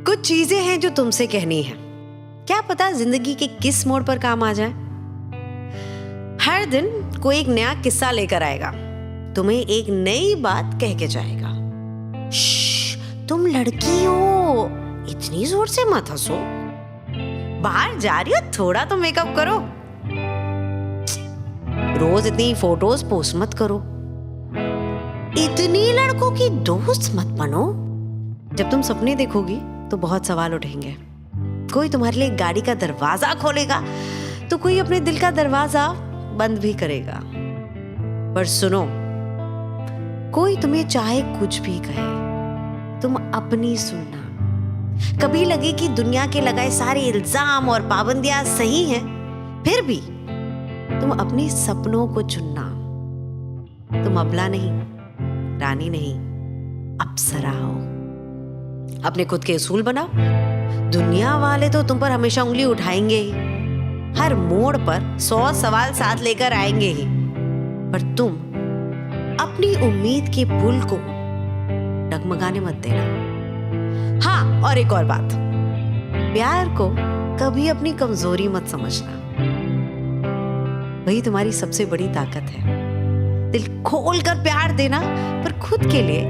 कुछ चीजें हैं जो तुमसे कहनी है, क्या पता जिंदगी के किस मोड़ पर काम आ जाए। हर दिन कोई एक नया किस्सा लेकर आएगा, तुम्हें एक नई बात कह के जाएगा। तुम लड़की हो, इतनी जोर से मत हंसो, बाहर जा रही हो, थोड़ा तो मेकअप करो, रोज इतनी फोटोज पोस्ट मत करो, इतनी लड़कों की दोस्त मत बनो। जब तुम सपने देखोगी तो बहुत सवाल उठेंगे। कोई तुम्हारे लिए गाड़ी का दरवाजा खोलेगा तो कोई अपने दिल का दरवाजा बंद भी करेगा। पर सुनो, कोई तुम्हें चाहे कुछ भी कहे, तुम अपनी सुनना। कभी लगे कि दुनिया के लगाए सारे इल्जाम और पाबंदियां सही हैं, फिर भी तुम अपने सपनों को चुनना। तुम अबला नहीं, रानी नहीं, अप्सरा हो। अपने खुद के असूल बनाओ। दुनिया वाले तो तुम पर हमेशा उंगली उठाएंगे ही, हर मोड़ पर 100 सवाल साथ लेकर आएंगे ही, पर तुम अपनी उम्मीद के पुल को डगमगाने मत देना। हाँ, और एक और बात, प्यार को कभी अपनी कमजोरी मत समझना, वही तुम्हारी सबसे बड़ी ताकत है। दिल खोल कर प्यार देना, पर खुद के लिए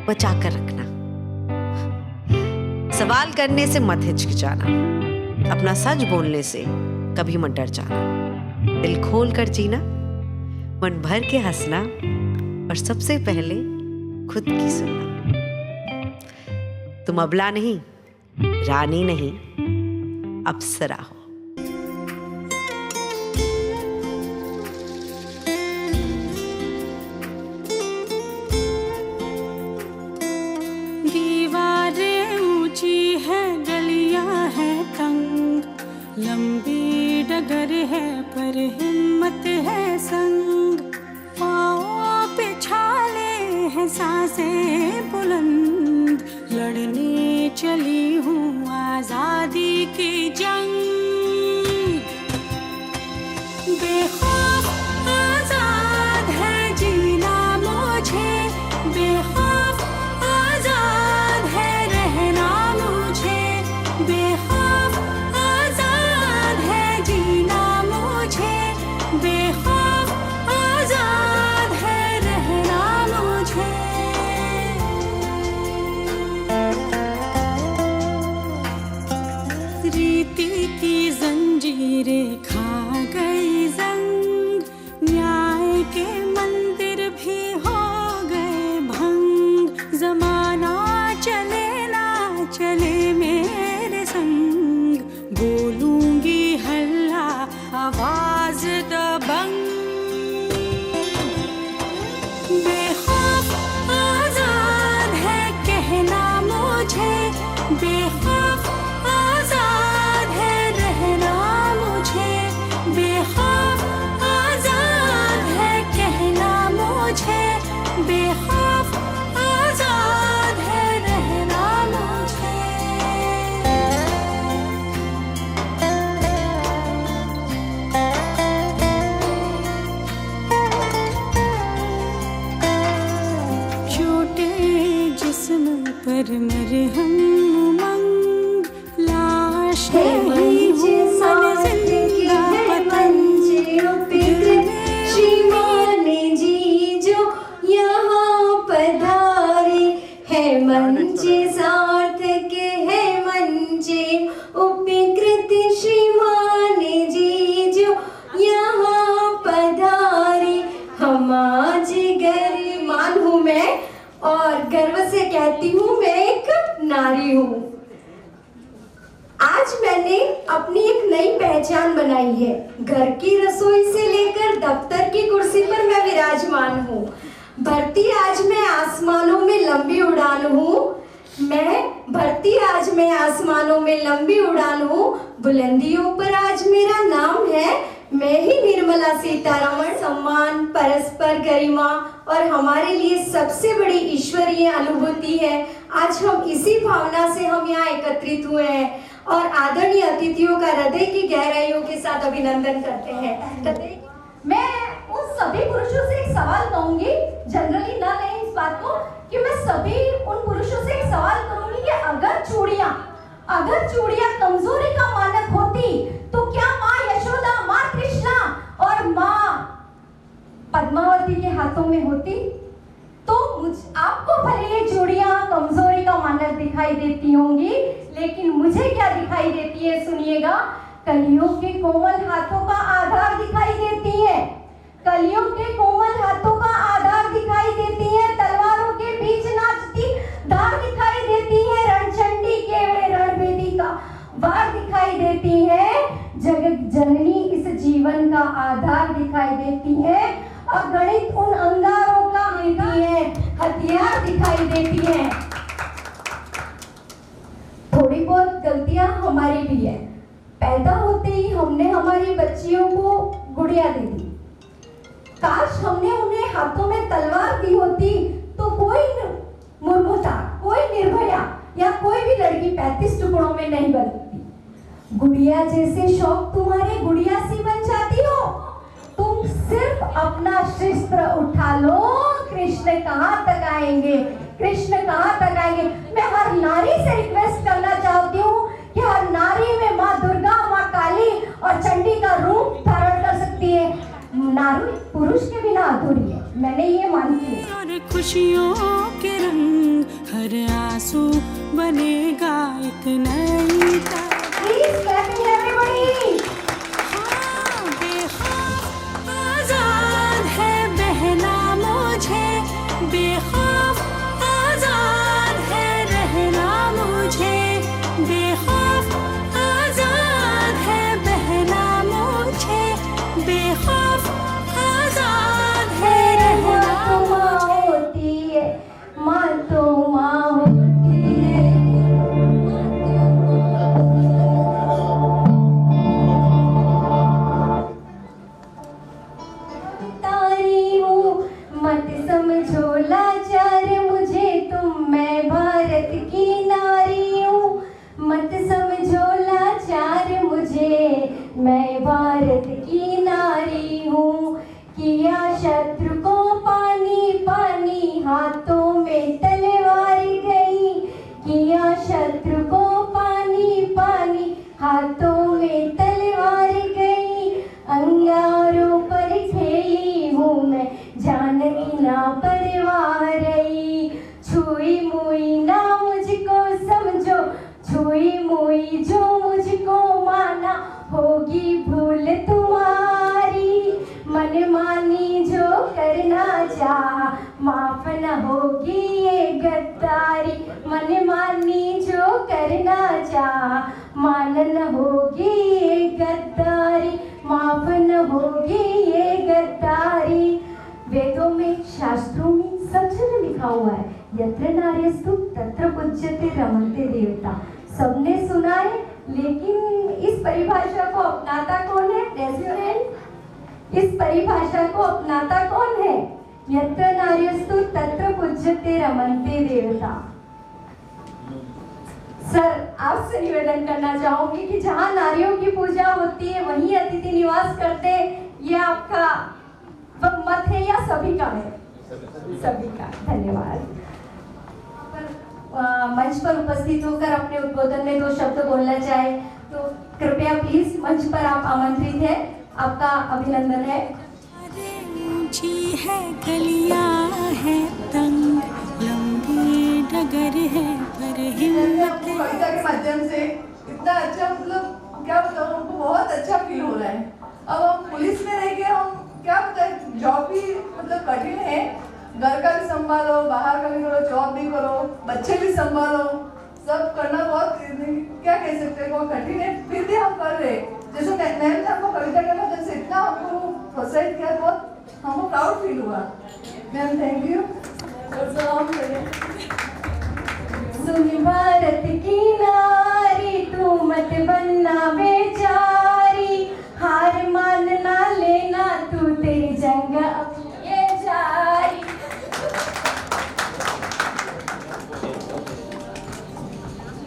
बचा कर रखना। सवाल करने से मत हिचकिचाना, अपना सच बोलने से कभी मत डर जाना। दिल खोल कर जीना, मन भर के हंसना, और सबसे पहले खुद की सुनना। तुम अबला नहीं, रानी नहीं, अप्सरा हो। लंबी डगर है पर हिम्मत है संग, पाँव पे छाले हैं सांसें बुलंद, लड़ने चली हूँ आजादी की जंग। बेखौफ आजाद है जीना मुझे, बेखौफ आजाद है रहना मुझे, बेखौफ बेखौफ आजाद है रहना मुझे। रीति की जंजीरें खा गई जंग, न्याय के मंदिर भी हो गए भंग, जमाना चले ना चले मेरे संग, बोलूंगी हल्ला आवाज दबंग। बेखौफ आजाद है कहना मुझे, बेखौफ आजाद है रहना मुझे, बेखौफ आजाद है कहना मुझे, बेखौफ आजाद है रहना मुझे। पर मरहम उमंग, लाश नहीं हूँ मन जिंदा पतन, श्रीमान जी जो यहाँ पधारे है मंचे सार्थक है मंचे उपकृत, श्रीमान जी जो यहाँ पधारे। हम आज गर्मान हूँ मैं, और गर्व से कहती हूँ मैं एक नारी हूँ। आज मैंने अपनी एक नई पहचान बनाई है। घर की रसोई से लेकर दफ्तर की कुर्सी पर मैं विराजमान हूँ। भरती आज मैं आसमानों में लंबी उड़ान हूँ, मैं भरती आज मैं आसमानों में लंबी उड़ान हूँ। बुलंदियों पर आज मेरा नाम है, मैं ही निर्मला सीतारमण। सम्मान, परस्पर गरिमा और हमारे लिए सबसे बड़ी ईश्वरीय अनुभूति है। आज हम इसी भावना से हम यहाँ एकत्रित हुए हैं और आदरणीय अतिथियों का हृदय की गहराइयों के साथ अभिनंदन करते हैं। मैं उन सभी पुरुषों से एक सवाल कहूंगी, जनरली ना लें इस बात को, कि मैं सभी उन पुरुषों से एक सवाल करूंगी कि अगर चूड़ियां अगर चूड़ियां कमजोरी का मानक होती तो क्या माँ यशोदा, माँ कृष्णा और माँ पद्मावती के हाथों में होती? तो आपको भले ये चूड़ियां कमजोरी का मानक दिखाई देती होंगी, लेकिन मुझे क्या दिखाई देती है सुनिएगा, कलियुग के कोमल हाथों का आधार दिखाई देती है। कलियुग के कोमल हाथों का आधार दिखाई देती है, तलवारों के बीच नाचती धार दिखाई देती है, रणचंडी के रणभेदी का वार दिखाई देती है, जगत जननी इस जीवन का आधार दिखाई देती है, अगणित उन अंगारों का देती है, हथियार दिखाई देती है। थोड़ी बहुत गलतियां हमारी भी है। पैदा होते ही हमने हमारी बच्चियों को गुड़िया दे दी। काश हमने उन्हें हाथों में तलवार दी होती तो कोई मुर्मुता, कोई निर्भया या कोई भी लड़की 35 टुकड़ों में नहीं बनती। गुड़िया जैसे शौक तुम्हारे गुड़िया सी बन जाती हो। तुम सिर्फ अपना शस्त्र उठा लो, कृष्ण कहाँ तक आएंगे, कृष्ण कहाँ तक आएंगे। मैं हर नारी से रिक्वेस्ट करना चाहती हूँ कि हर नारी में माँ दुर्गा, माँ काली और चंडी का रूप धारण कर सकती है। नारी पुरुष के बिना अधूरी है, मैंने ये मानती हूँ। और खुशियों के रंग हर आंसू बनेगा एक नई Please clapping everybody. हाँ, बेखौफ आजाद है बहना मुझे, बेखौफ आजाद है रहना मुझे, बेखौफ आजाद है बहना मुझे, बेखौफ आजाद है रहना माँ होती है, माँ तो माँ होती है। तारी हूँ, मत समझो लाचार मुझे तुम, मैं भारत की नारी हूँ। मत समझो लाचार मुझे, मैं भारत की नारी हूँ। किया शत्रु को पानी पानी, हाथों में तलवार गई। किया शत्रु को पानी पानी, हाथों में तलवार गई। अंगारों पर खेली हूँ मैं, जानकी ना परवाह रही। छुई मुई ना मुझको समझो, छुई मुई जो मुझको माना, होगी भूल तुम्हारी। मन मानी जो करना चाहा, माफ न होगी ये गद्दारी। मन मानी जो करना चाहा, मान न होगी ये गद्दारी, माफ न होगी ये गद्दारी। वेदों में, शास्त्रों में सब जगह लिखा हुआ है, यत्र नार्यस्तु तत्र पूज्यते रमन्ते देवता। सबने सुना है, लेकिन इस परिभाषा को अपनाता कौन है? Raise your hand. इस परिभाषा को अपनाता कौन है? यत्र नार्यस्तु तत्र पूज्यते रमन्ते देवता। सर, आपसे निवेदन करना चाहूंगी कि जहाँ नारियों की पूजा होती है वहीं अतिथि निवास करते, ये आपका मत है या सभी का है? सभी का। धन्यवाद। मंच पर उपस्थित होकर अपने उद्बोधन में 2 शब्द बोलना चाहे तो कृपया प्लीज मंच पर आप आमंत्रित हैं, आपका अभिनंदन है। ऊंची है गलियां है तंग, लंबी डगर है पर हिम्मत। कविता के माध्यम से इतना अच्छा, मतलब क्या बताऊँ, हमको बहुत अच्छा फील हो रहा है। अब हम पुलिस में रह गए, हम क्या बताएं, जॉब भी मतलब कठिन है, घर का भी संभालो, बाहर का भी करो, जॉब भी करो, बच्चे भी संभालो, सब करना बहुत, क्या कह सकते हैं, बहुत कठिन है, फिर भी हम कर रहे। जैसे मैम ने हमको कविता के माध्यम से इतना हमको प्रोत्साहित किया, बहुत हमको प्राउड फील हुआ। Ma'am thank you. सुन भारत की नारी, तू मत बनना बेचारी, हार मानना लेना तू, तेरी जंग अब ये जारी।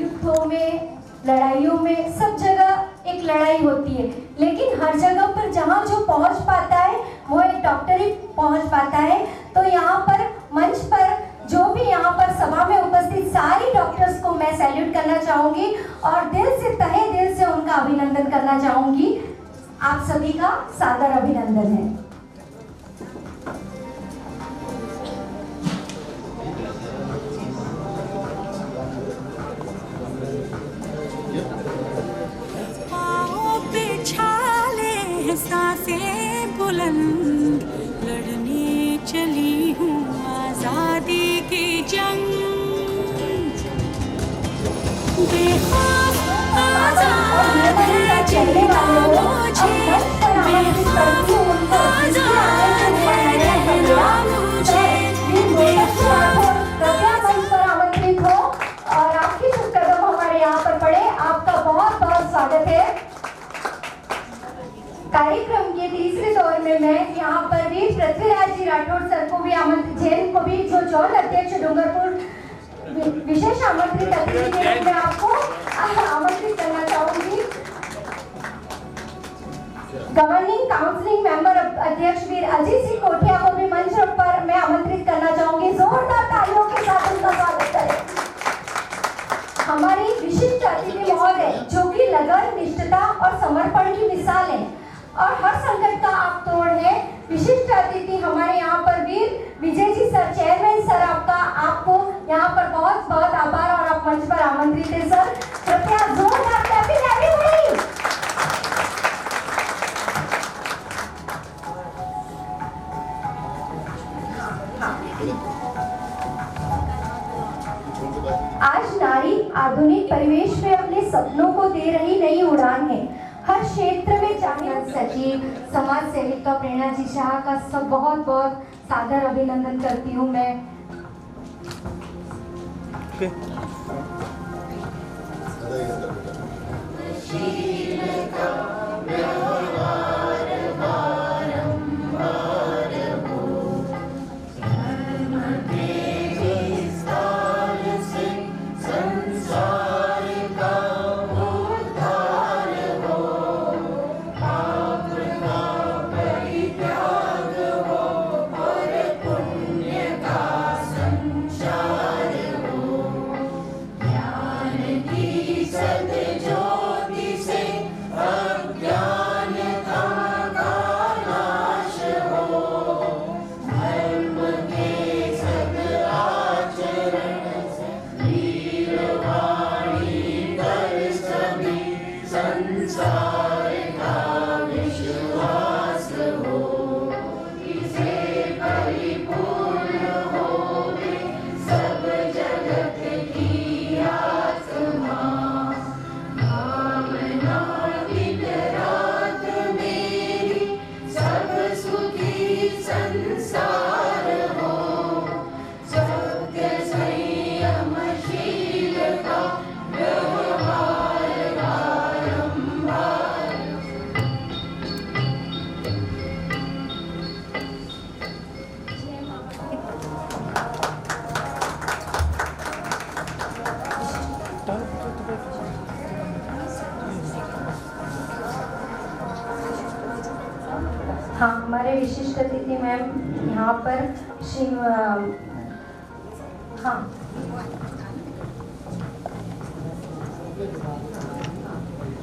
युद्धों में, लड़ाइयों में सब जगह एक लड़ाई होती है, लेकिन हर जगह पर जहाँ जो पहुँच पाता है वो एक डॉक्टर ही पहुँच पाता है। तो यहाँ पर मंच पर जो भी यहाँ पर सभा में उपस्थित सारी डॉक्टर्स को मैं सैल्यूट करना चाहूँगी और दिल से तहे दिल से उनका अभिनंदन करना चाहूँगी। आप सभी का सादर अभिनंदन है। पाँव पे छाले हैं सांसें बुलंद, लड़ने चली हूँ आजादी की जंग। बेखौफ आजाद है जीना मुझे, बेखौफ आजाद है रहना मुझे, बेखौफ। कृपया मंच पर आमंत्रित हो और आपके शुभ कदम हमारे यहाँ पर पड़े। आपका बहुत बहुत स्वागत है। कार्यक्रम के तीसरे दौर में मैं यहाँ पर भी पृथ्वीराज जी राठौड़ सर को भी आमंत्रित, जैन को भी, जो जोन अध्यक्ष डूंगरपुर विशेष आमंत्रित अतिथि के रूप में आपको आमंत्रित करना चाहूंगी। गवर्निंग काउंसिलिंग मेंबर अध्यक्ष वीर अजीत सिंह कोठिया को भी मंच पर मैं आमंत्रित करना चाहूंगी। जोरदार तालियों के साथ उनका स्वागत करें। हमारी विशिष्ट अतिथि महोदय जो कि लगन, निष्ठता और समर्पण की मिसाल है और हर संकट का आप तोड़ है। विशिष्ट अतिथि हमारे यहाँ पर वीर विजय जी सर, चेयरमैन सर, आपको यहाँ पर बहुत बहुत आभार और आप मंच पर आमंत्रित है सर। कृपया जोरदार ताली बजाइए। आज नारी आधुनिक परिवेश में अपने सपनों को दे रही नई उड़ान है। हर क्षेत्र में चाहे सचिव, समाज सेविका प्रेरणा जी शाह का सब बहुत बहुत सादर अभिनंदन करती हूँ मैं। हाँ, हमारे विशिष्ट अतिथि मैम यहाँ पर श्री हाँ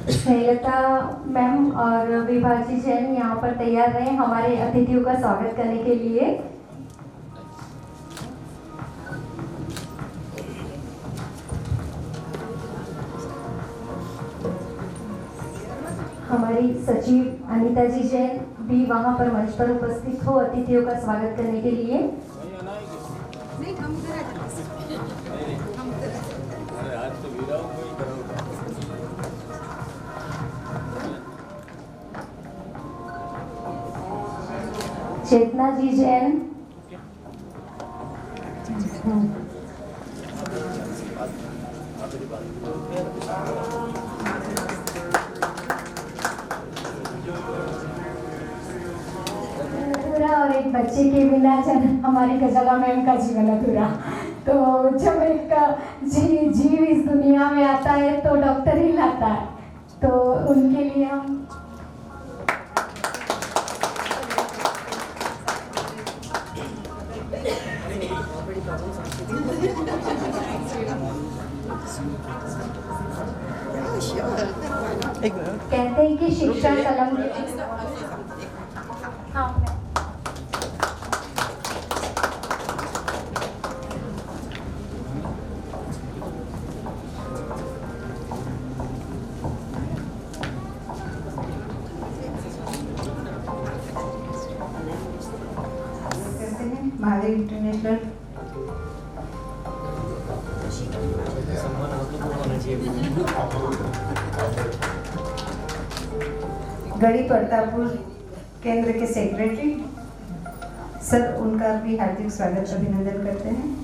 स्नेहलता मैम और विभाजी जैन यहाँ पर तैयार रहे हमारे अतिथियों का स्वागत करने के लिए। हमारी सचिव अनीता जी जैन भी वहाँ पर मंच पर उपस्थित हो अतिथियों का स्वागत करने के लिए। चेतना जी जैन, और एक बच्चे के बिना हमारी गजला मैम का जीवन अधूरा। तो जब एक जीव इस दुनिया में आता है तो डॉक्टर ही लाता है, तो उनके लिए हम कहते हैं कि शिक्षा कलम हाँ महावीर इंटरनेशनल गढ़ी प्रतापपुर केंद्र के सेक्रेटरी सर, उनका भी हार्दिक स्वागत अभिनंदन करते हैं।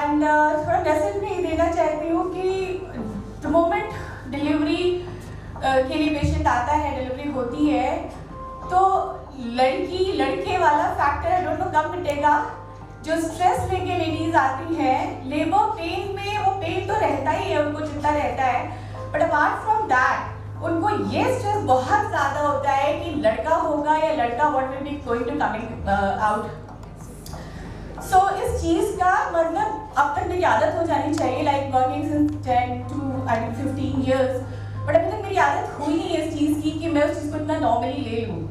एंड थोड़ा मैसेज भी देना चाहती हूँ कि द मोमेंट डिलीवरी के लिए पेशेंट आता है, डिलीवरी होती है, तो लड़की लड़के वाला फैक्टर आई डोंट नो कब मिटेगा। जो स्ट्रेस लेके लेडीज आती हैं लेबर पेन में, वो पेन तो रहता ही है, उनको चिंता रहता है, बट अपार्ट फ्रॉम दैट उनको ये स्ट्रेस बहुत ज़्यादा होता है कि लड़का होगा या लड़का what will be going to coming out. So इस चीज़ का मतलब अब तक मेरी आदत हो जानी चाहिए, like working since 10 to 15 years, but अभी तक मेरी आदत हुई नहीं है इस चीज़ की कि मैं उस चीज़ को इतना नॉर्मली ले लूँ।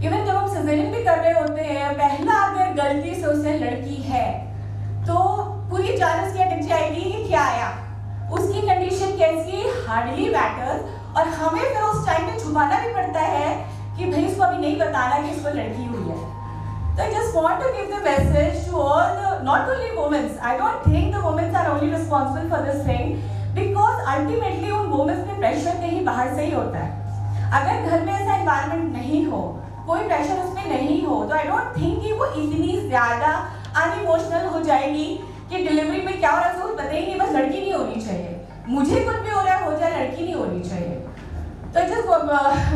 इवन जब हम सिजेरियन भी कर रहे होते हैं, पहला अगर गलती से उससे लड़की है तो पूरी जान उसकी अटक जाएगी कि क्या आया, उसकी कंडीशन कैसी, हार्डली मैटर, और हमें फिर उस टाइम पे छुपाना भी पड़ता है कि भाई उसको अभी नहीं बताना कि उसको लड़की हुई है। So I just want to give the message to all the, not only women. I don't think the women are only responsible for this thing, because ultimately उन women पे pressure कहीं बाहर से ही होता है। अगर घर में ऐसा environment नहीं हो, कोई pressure उसमें नहीं हो, तो I don't think कि वो इतनी ज़्यादा unemotional हो जाएगी कि डिलीवरी में क्या हो रहा है उसको पता ही नहीं, बस लड़की नहीं होनी चाहिए, मुझे कुछ भी हो रहा है हो जाए, लड़की नहीं होनी चाहिए। तो I just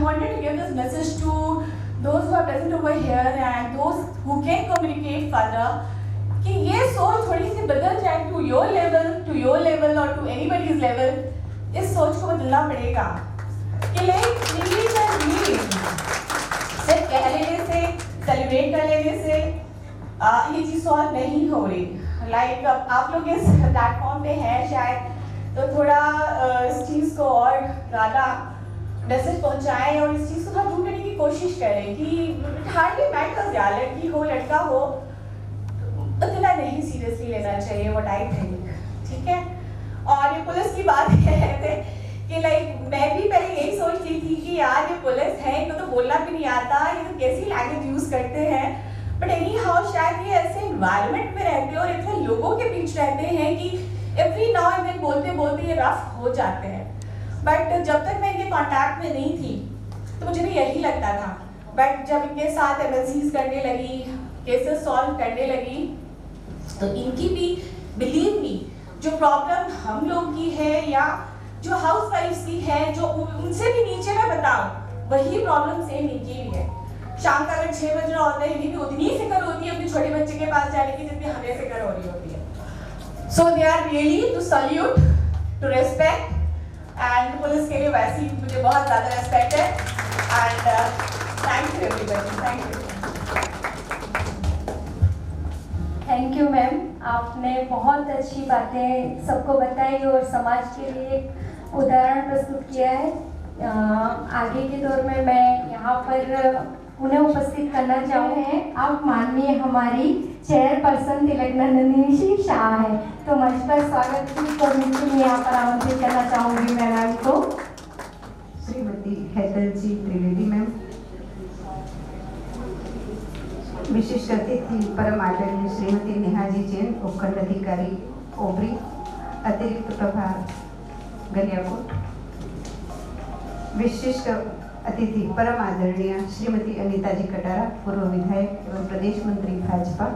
wanted to give this message to those who are present over here and those who can communicate further कि ये सोच थोड़ी सी बदल जाए to your level or to anybody's level। इस सोच को बदलना पड़ेगा कि like please and please सिर्फ कह लेने से, सेलिब्रेट कर लेने से ये चीज़ सॉल्व नहीं हो रही। लाइक आप लोग इस प्लेटफॉर्म पे हैं शायद, तो थोड़ा इस चीज़ को और ज़्यादा मैसेज पहुंचाएं और इस चीज़ को थोड़ा दूर करने की कोशिश करें कि हार्डली मैटर्स यार, लड़की हो लड़का हो उतना नहीं सीरियसली लेना चाहिए, व्हाट आई थिंक, ठीक है। और ये पुलिस की बात है कि लाइक मैं भी पहले यही सोचती थी कि यार ये पुलिस है, इनको तो बोलना भी नहीं आता, ये तो कैसी लैंग्वेज यूज़ करते हैं, बट एनी हाउ शायद ये ऐसे इन्वायरमेंट में रहते हैं और इतने लोगों के बीच रहते हैं कि एवरी नाउ एंड देन बोलते बोलते ये रफ हो जाते हैं। बट जब तक मैं इनके कांटेक्ट में नहीं थी तो मुझे भी यही लगता था, बट जब इनके साथ एमएलसीज करने लगी, केसेस सॉल्व करने लगी, तो इनकी भी बिलीव मी जो प्रॉब्लम हम लोग की है या जो हाउस वाइफ्स की है, जो उनसे भी नीचे मैं बताऊं वही प्रॉब्लम सेम इनकी भी है। शाम का अगर 6 बज रहा होता है, इन्हीं भी उतनी फिक्र होती है अपने छोटे बच्चे के पास जाने की जितनी हमें फिक्र हो रही होती है। So they are really to salute, to respect, and police के लिए वैसे ही मुझे बहुत ज़्यादा रेस्पेक्ट है। And thank you everybody, thank you. Thank you ma'am, आपने बहुत अच्छी बातें सबको बताई और समाज के लिए एक उदाहरण प्रस्तुत किया है। आगे के दौर में मैं यहाँ पर उन्हें उपस्थित करना चाहूँगी। आप माननीय हमारी चेयरपर्सन तिलक नंदिनी शाह है, तो मंच पर स्वागत करने के लिए यहाँ पर आमंत्रित करना चाहूँगी मैं मैम को। श्रीमती हैदल जी त्रिवेदी मैम, विशिष्ट अतिथि परम आदरणीय श्रीमती नेहाजी जैन, उपखंड अधिकारी ओबरी, अतिरिक्त प्रभार गलियाकोट, विशिष्ट अतिथि परम आदरणीय श्रीमती अनीता जी कटारा, पूर्व विधायक एवं प्रदेश मंत्री भाजपा,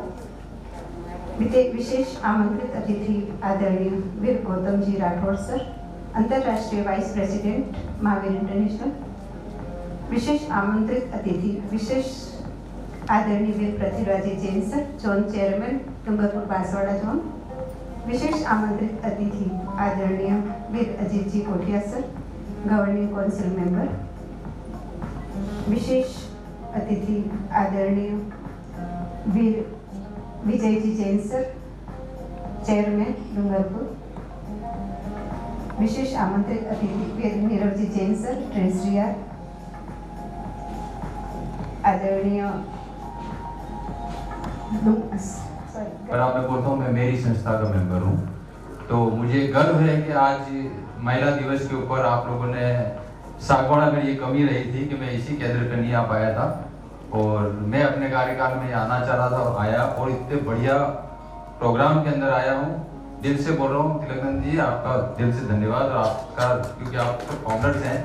विशेष आमंत्रित अतिथि आदरणीय वीर गौतम जी राठौड़ सर, अंतर्राष्ट्रीय वाइस प्रेसिडेंट महावीर इंटरनेशनल, विशेष आमंत्रित अतिथि विशेष आदरणीय Veer Prithviraj Jain sir, zone chairman Dungarpur Banswara zone. विशेष आमंत्रित अतिथि आदरणीय Veer Ajit ji Kothiya sir, governing council member. विशेष अतिथि आदरणीय वीर विजय जी जैन सर, चेयरमैन डूंगरपुर। विशेष आमंत्रित अतिथि वीर नीरव जी जैन सर, ट्रेजरियर। आदरणीय पर आप मैं बोलता हूँ, मैं मेरी संस्था का मेंबर हूँ, तो मुझे गर्व है कि आज महिला दिवस के ऊपर आप लोगों ने सागवाड़ा में ये कमी रही थी कि मैं इसी केंद्र पे नहीं आ पाया था, और मैं अपने कार्यकाल में आना चाह रहा था और आया, और इतने बढ़िया प्रोग्राम के अंदर आया हूँ। दिल से बोल रहा हूँ तिलकन जी, आपका दिल से धन्यवाद, और आपका क्योंकि आप तो फाउंडर्स हैं।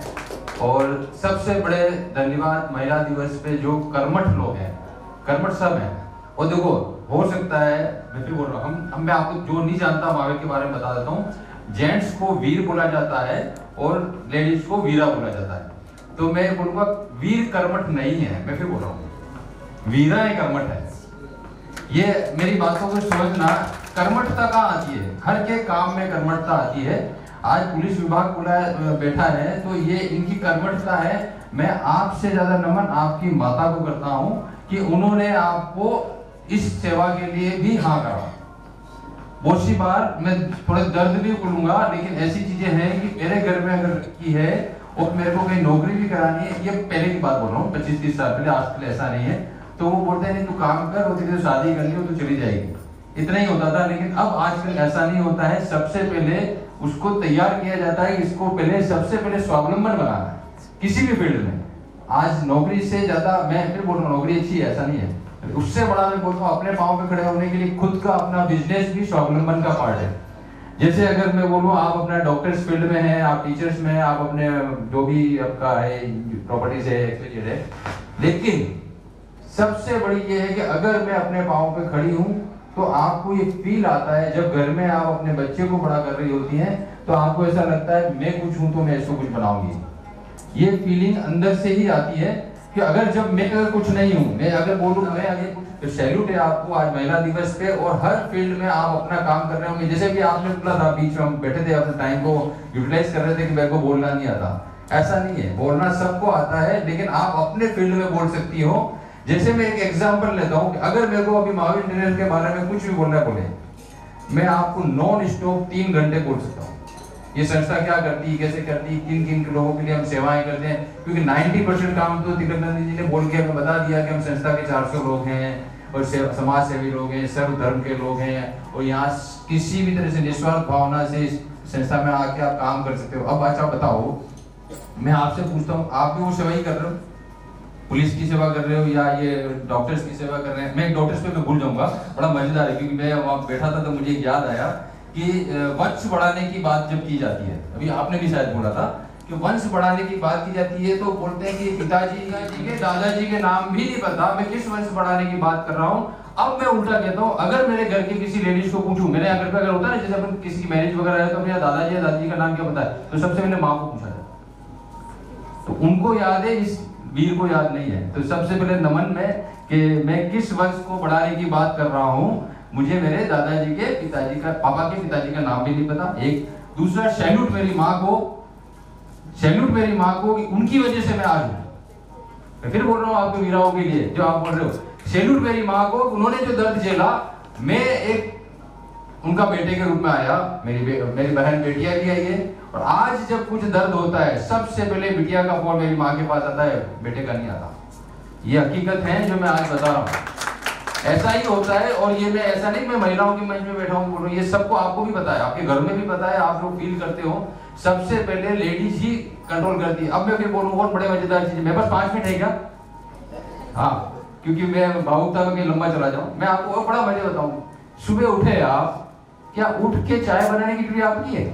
और सबसे बड़े धन्यवाद महिला दिवस पे जो कर्मठ लोग हैं, कर्मठ सब हैं। और देखो, हो सकता है, मैं फिर बोल रहा हूँ, मैं आपको जो नहीं जानता मावे के बारे में बता देता हूँ। जेंट्स को वीर बोला जाता है और लेडीज को वीरा बोला जाता है। तो मैं बोलूँगा वीर कर्मठ नहीं है, मैं फिर बोल रहा हूँ वीरा एक कर्मठ है। ये मेरी बातों को समझना, कर्मठता कहाँ आती है? हर के काम में कर्मठता आती है। आज पुलिस विभाग बैठा है तो ये इनकी कर्मठता है। मैं आपसे ज्यादा नमन आपकी माता को करता हूँ कि उन्होंने आपको इस सेवा के लिए भी हाँ करा। बहुत सी बार मैं थोड़ा दर्द भी बोलूंगा, लेकिन ऐसी चीजें हैं कि मेरे घर में अगर की है और मेरे को कहीं नौकरी भी करानी है, ये पहले की बात बोल रहा हूँ, 25-30 साल पहले, आज ऐसा नहीं है, तो वो बोलते हैं नहीं तू काम कर, वो तेरी शादी करनी हो तो चली जाएगी। इतना ही होता था। लेकिन अब आजकल ऐसा नहीं होता है। सबसे पहले उसको तैयार किया जाता है, इसको पहले सबसे पहले स्वावलंबन बनाना है किसी भी फील्ड में। आज नौकरी से ज्यादा, मैं फिर बोल रहा हूँ नौकरी अच्छी है ऐसा नहीं है, उससे बड़ा मैं बोलता हूँ अपने पाँव पे खड़े होने के लिए खुद का अपना बिजनेस भी स्वावलंबन का पार्ट है। जैसे अगर मैं बोलूँ आप अपना डॉक्टर्स फील्ड में हैं, आप टीचर्स में हैं, आप अपने जो भी आपका है प्रॉपर्टीज है, लेकिन सबसे बड़ी ये है कि अगर मैं अपने पाँव पे खड़ी हूँ तो आपको ये फील आता है, जब घर में आप अपने बच्चे को बड़ा कर रही होती हैं तो आपको ऐसा लगता है मैं कुछ हूँ तो मैं इसको कुछ बनाऊंगी। ये फीलिंग अंदर से ही आती है कि अगर जब मैं अगर कुछ नहीं हूँ, मैं अगर बोलूँ मैं अगर कुछ, तो सैल्यूट है आपको आज महिला दिवस पे। और हर फील्ड में आप अपना काम कर रहे होंगे। जैसे कि आपने बोला था, बीच में हम बैठे थे, अपने टाइम को यूटिलाइज कर रहे थे कि मेरे को बोलना नहीं आता। ऐसा नहीं है, बोलना सबको आता है, लेकिन आप अपने फील्ड में बोल सकती हो। जैसे मैं एक एग्जांपल लेता हूं कि अगर मेरे को अभी महावीर इंजीनियर के बारे में कुछ भी बोलना बोले, मैं आपको नॉन स्टॉप 3 घंटे बोल सकता हूं। ये संस्था क्या करती है, कैसे करती है, किन किन लोगों के लिए हम सेवाएं करते हैं, क्योंकि 90% काम तो तिलकनंद जी ने बोल के हमें बता दिया कि हम संस्था के 400 लोग हैं और समाज सेवी लोग हैं, सर्व धर्म के लोग हैं, और यहाँ किसी भी तरह से निस्वार्थ भावना से संस्था में आके आप काम कर सकते हो। अब अच्छा बताओ, मैं आपसे पूछता हूँ, आप भी वो सेवा ही कर रहे हो? पुलिस की सेवा कर रहे हो या ये डॉक्टर्स की सेवा कर रहे हैं? मैं डॉक्टर्स पे मैं भूल जाऊंगा, बड़ा मजेदार है, क्योंकि मैं वहाँ बैठा था तो मुझे याद आया कि वंश बढ़ाने की बात जब की जाती है, अभी आपने भी शायद बोला था कि वंश बढ़ाने की बात की जाती है, तो बोलते हैं कि पिताजी के दादाजी के नाम भी नहीं पता, मैं किस वंश बढ़ाने की बात कर रहा हूँ। अब मैं उल्टा कहता हूँ, अगर मेरे घर की किसी लेडीज को पूछूं, मेरे यहाँ घर पे अगर होता है ना, जैसे अपन किसी की मैरिज वगैरह है तो अपने दादाजी या दादाजी का नाम क्या पता है, तो सबसे पहले माँ को पूछा जाए, तो उनको याद है, इस वीर को याद नहीं है। तो सबसे पहले नमन में कि मैं किस वंश को बढ़ाने की बात कर रहा हूँ, मुझे मेरे दादाजी के पिताजी का, पापा के पिताजी का नाम भी नहीं पता। एक दूसरा, सैल्यूट मेरी माँ को, सैल्यूट मेरी माँ को, उनकी वजह से मैं आज हूँ। मैं फिर बोल रहा हूँ आपको वीराओं के लिए जो आप बोल रहे हो, सैल्यूट मेरी माँ को, उन्होंने जो दर्द झेला, मैं एक उनका बेटे के रूप में आया, मेरी बहन बेटियां भी आई है, और आज जब कुछ दर्द होता है सबसे पहले बिटिया का फोन मेरी माँ के पास आता है, बेटे का नहीं आता। ये हकीकत है जो मैं आज बता रहा हूँ, ऐसा ही होता है। और ये मैं ऐसा नहीं मैं महिलाओं के मंच में बैठा हूँ बोल रहा हूँ, ये सबको आपको भी पता है, आपके घर में भी पता है, आप लोग फील करते हो। सबसे पहले लेडीज ही कंट्रोल करती है। अब मैं फिर बोलूँ और बड़े मजेदार चीज, मेरे पास 5 मिनट है क्या? हाँ, क्योंकि मैं भावुकता में लंबा चला जाऊँ, मैं आपको और बड़ा मजे बताऊँ। सुबह उठे आप, क्या उठ के चाय बनाने की ड्यूटी आपकी है?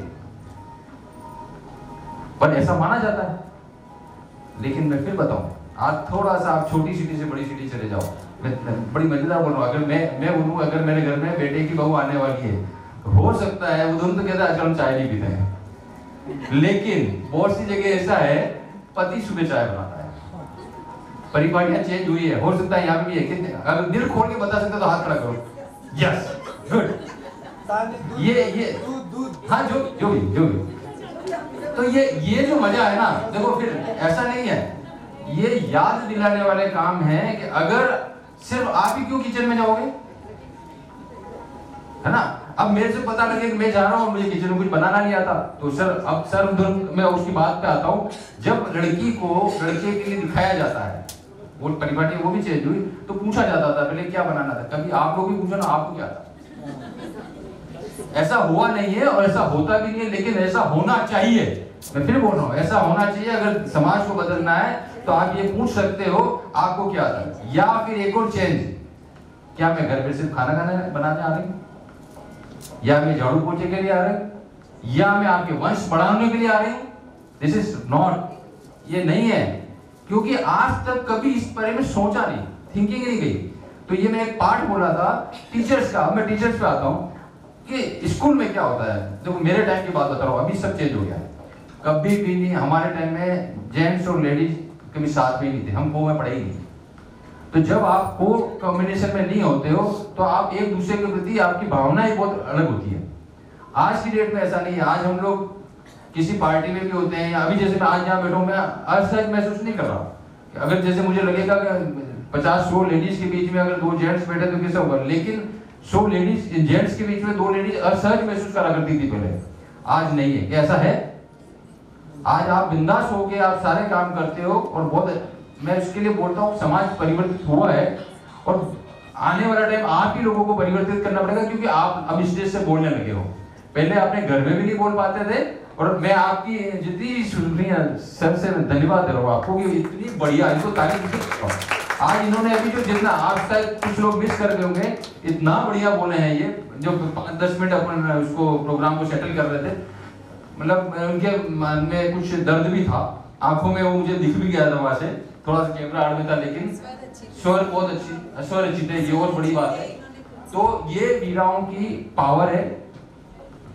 पर ऐसा माना जाता है। लेकिन मैं फिर बताऊं, आज थोड़ा सा आप छोटी सिटी से बड़ी सिटी चले जाओ, मैं बड़ी मजेदार बोल रहा हूँ। अगर मैं बोलूँ, अगर मेरे घर में बेटे की बहू आने वाली है, तो हो सकता है वो दोनों तो कहते हैं आजकल हम चाय नहीं पीते हैं, लेकिन बहुत सी जगह ऐसा है पति सुबह चाय बनाता है, परिपाटियां चेंज हुई है, हो सकता है यहाँ पे भी है। कितने अगर दिल खोल के बता सकते तो हाथ खड़ा करो। Yes, good. ये हाँ, जो भी तो ये जो मजा है ना, देखो फिर ऐसा नहीं है, ये याद दिलाने वाले काम है कि अगर सिर्फ आप ही क्यों किचन में जाओगे, है ना। अब मेरे से पता लगे कि मैं जा रहा हूँ, मुझे किचन में कुछ बनाना नहीं आता, तो सर अब सर्वधर्म मैं उसकी बात पे आता हूँ। जब लड़की को लड़के के लिए दिखाया जाता है, वो परिपाटी वो भी चेंज हुई, तो पूछा जाता था पहले क्या बनाना था। कभी आप लोग भी पूछो ना, आपको क्या था। ऐसा हुआ नहीं है और ऐसा होता भी नहीं है, लेकिन ऐसा होना चाहिए। मैं फिर बोल रहा हूँ, ऐसा होना चाहिए। अगर समाज को बदलना है तो आप ये पूछ सकते हो आपको क्या था। या फिर एक और चेंज, क्या मैं घर पे सिर्फ खाना बनाने आ रही हूँ, या मैं झाड़ू पोछे के लिए आ रही हूँ, या मैं आपके वंश बढ़ाने के लिए आ रही हूँ। दिस इज नॉट, ये नहीं है, क्योंकि आज तक कभी इस बारे में सोचा नहीं, थिंकिंग नहीं गई। तो ये मैं एक पार्ट बोला था टीचर्स का। मैं टीचर्स पे आता हूँ कि स्कूल में क्या होता है। देखो मेरे टाइम की बात बता रहा हूँ, अभी सब चेंज हो गया है। कभी भी नहीं, हमारे टाइम में जेंट्स और लेडीज कभी साथ में नहीं थे, हम को में पढ़े ही नहीं। तो जब आप को कॉम्बिनेशन में नहीं होते हो तो आप एक दूसरे के प्रति आपकी भावनाएं बहुत अलग होती है। आज की डेट में ऐसा नहीं है। आज हम लोग किसी पार्टी में भी होते हैं, अभी जैसे मैं आज यहाँ बैठा हूँ, मैं असहज महसूस नहीं कर रहा। अगर जैसे मुझे लगेगा कि 50-100 लेडीज के बीच में अगर 2 जेंट्स बैठे तो कैसा होगा, लेकिन 100 लेडीज जेंट्स के बीच में 2 लेडीज असहज महसूस करा करती थी पहले, आज नहीं है। ऐसा है, आज आप बिंदास हो के आप सारे काम करते हो। और बहुत, मैं इसके लिए बोलता हूँ समाज परिवर्तित हुआ है और आने वाला टाइम आप ही लोगों को परिवर्तित करना पड़ेगा, क्योंकि आप अब स्टेज से बोलने लगे हो। पहले अपने घर में भी नहीं बोल पाते थे। और मैं आपकी जितनी शुक्रिया सर से धन्यवाद दे रहा हूँ आपको कि इतनी बढ़िया, इनको तारीफ आज इन्होंने अभी जो जितना आप शायद कुछ लोग मिस कर गए होंगे, इतना बढ़िया बोले हैं ये, जो 5-10 मिनट अपन उसको प्रोग्राम को सेटल कर रहे थे। मतलब उनके मन में कुछ दर्द भी था, आंखों में वो मुझे दिख भी गया था वहां से, थोड़ा सा कैमरा आड़ में था, लेकिन स्वर बहुत अच्छी, स्वर अच्छी थे, ये और बड़ी बात है। तो ये वीराओं की पावर है,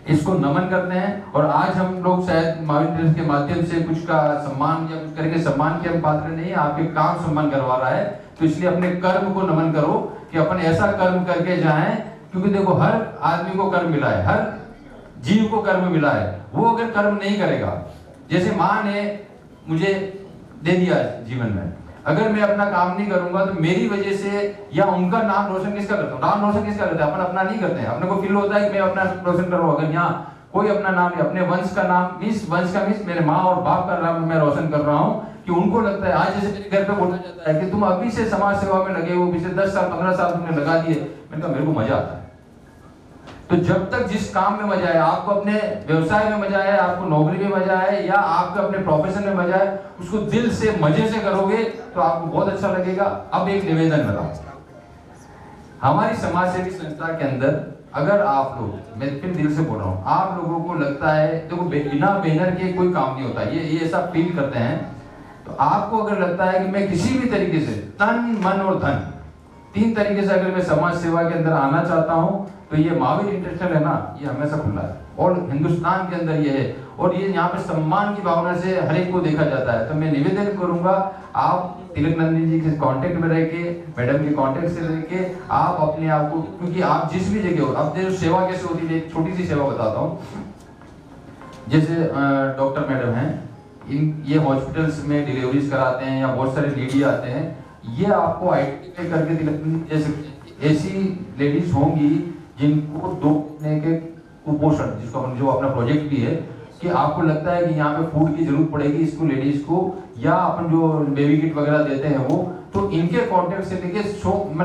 इसको नमन करते हैं। और आज हम लोग शायद महावीर के माध्यम से कुछ का सम्मान या कुछ करके सम्मान के हम पात्र नहीं है, आपके काम सम्मान करवा रहा है। तो इसलिए अपने कर्म को नमन करो कि अपन ऐसा कर्म करके जाएं, क्योंकि देखो हर आदमी को कर्म मिला है, हर जीव को कर्म मिला है। वो अगर कर्म नहीं करेगा, जैसे माँ ने मुझे दे दिया जीवन में, अगर मैं अपना काम नहीं करूंगा तो मेरी वजह से या उनका नाम रोशन किसका करता हूँ, नाम रोशन किसका करता है, अपन अपना नहीं करते हैं। अपने को फील होता है कि मैं अपना रोशन करूँ। अगर यहाँ कोई अपना नाम नहीं, अपने वंश का नाम वंश का मेरे माँ और बाप का नाम मैं रोशन कर रहा हूँ, कि उनको लगता है। आज जैसे मेरे घर पे बोला जाता है कि तुम अभी से समाज सेवा में लगे हो, पिछले 10 साल 15 साल तुमने लगा दिए। मैंने कहा मेरे को मजा आता है। तो जब तक जिस काम में मजा है, आपको अपने व्यवसाय में मजा है, आपको नौकरी में मजा है, या आपको अपने प्रोफेशन में मजा है, उसको दिल से मजे से करोगे तो आपको बहुत अच्छा लगेगा। अब एक निवेदन बताओ, हमारी समाज सेवी संस्था के अंदर अगर आप लोग, मैं फिर दिल से बोल रहा हूँ, आप लोगों को लगता है देखो बिना बैनर के कोई काम नहीं होता, ये ऐसा फील करते हैं, तो आपको अगर लगता है कि मैं किसी भी तरीके से तन मन और धन 3 तरीके से अगर मैं समाज सेवा के अंदर आना चाहता हूँ, तो ये महावीर इंटरनेशनल है ना, ये हमेशा खुला है और हिंदुस्तान के अंदर ये है। और ये यहाँ पे सम्मान की भावना से हर एक को देखा जाता है। तो मैं निवेदन करूंगा, आप तिलक नंदी जी के कांटेक्ट में रह के, मैडम के कांटेक्ट से रह के, आप अपने आप को, क्योंकि आप जिस भी जगह हो, अब देखो सेवा कैसे होती है, एक छोटी सी सेवा बताता हूँ। जैसे डॉक्टर मैडम हैं, ये हॉस्पिटल्स में डिलीवरीज कराते हैं, या बहुत सारे लेडी आते हैं, ये आपको आइडेंटिफाई करके तिलक, जैसे ऐसी लेडीज होंगी जिनको 2 महीने के कुपोषण, जिसको अपन जो अपना प्रोजेक्ट भी है, कि आपको लगता है कि यहाँ पे फूड की जरूरत पड़ेगी इसको लेडीज को, या अपन जो बेबी किट वगैरह देते हैं वो, तो इनके कांटेक्ट से लेके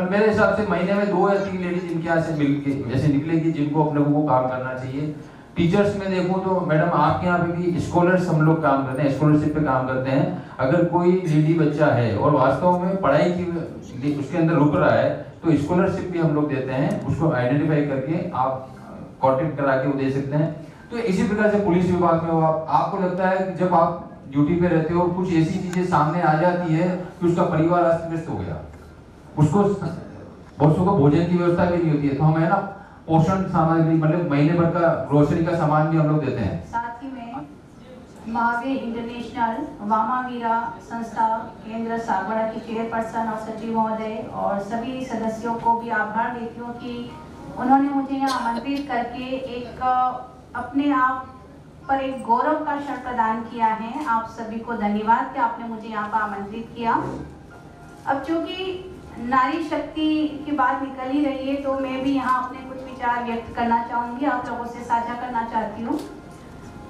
मेरे हिसाब से महीने में 2 या 3 लेडीज इनके यहाँ से मिलके जैसे निकलेगी, जिनको अपने को काम करना चाहिए। टीचर्स में देखूं तो मैडम आपके यहाँ पे भी स्कॉलर्स हम लोग काम करते हैं, स्कॉलरशिप पे काम करते हैं। अगर कोई लेडी बच्चा है और वास्तव में पढ़ाई की उसके अंदर रुक रहा है, तो स्कॉलरशिप भी हम लोग देते हैं, उसको आइडेंटिफाई करके आप कॉन्टेक्ट करा के वो दे सकते हैं। तो इसी प्रकार से पुलिस विभाग में हो, आपको लगता है कि जब आप ड्यूटी पे रहते हो, कुछ ऐसी चीजें सामने आ जाती है कि उसका परिवार अस्त व्यस्त हो गया, उसको बच्चों को भोजन की व्यवस्था भी नहीं होती है, तो हम है ना पोषण सामग्री, मतलब महीने भर का ग्रोसरी का सामान भी हम लोग देते हैं। साथ ही में महावीर इंटरनेशनल वामावीरा संस्था केंद्र सागवाड़ा की चेयरपर्सन और सचिव महोदय और सभी सदस्यों को भी आभार देती हूँ कि उन्होंने मुझे यहाँ आमंत्रित करके एक अपने आप पर एक गौरव का क्षण प्रदान किया है। आप सभी को धन्यवाद कि आपने मुझे यहाँ पर आमंत्रित किया। अब चूँकि नारी शक्ति की बात निकल ही रही है तो मैं भी यहाँ अपने कुछ विचार व्यक्त करना चाहूँगी, आप लोगों से साझा करना चाहती हूँ।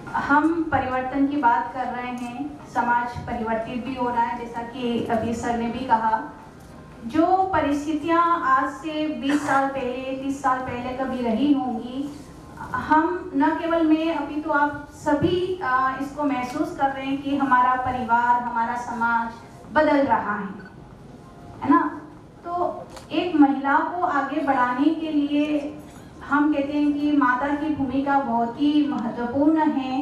हम परिवर्तन की बात कर रहे हैं, समाज परिवर्तित भी हो रहा है, जैसा कि अभी सर ने भी कहा। जो परिस्थितियाँ आज से 20 साल पहले 30 साल पहले कभी रही होंगी, हम न केवल मैं अभी तो आप सभी इसको महसूस कर रहे हैं कि हमारा परिवार, हमारा समाज बदल रहा है ना। तो एक महिला को आगे बढ़ाने के लिए हम कहते हैं कि माता की भूमिका बहुत ही महत्वपूर्ण है।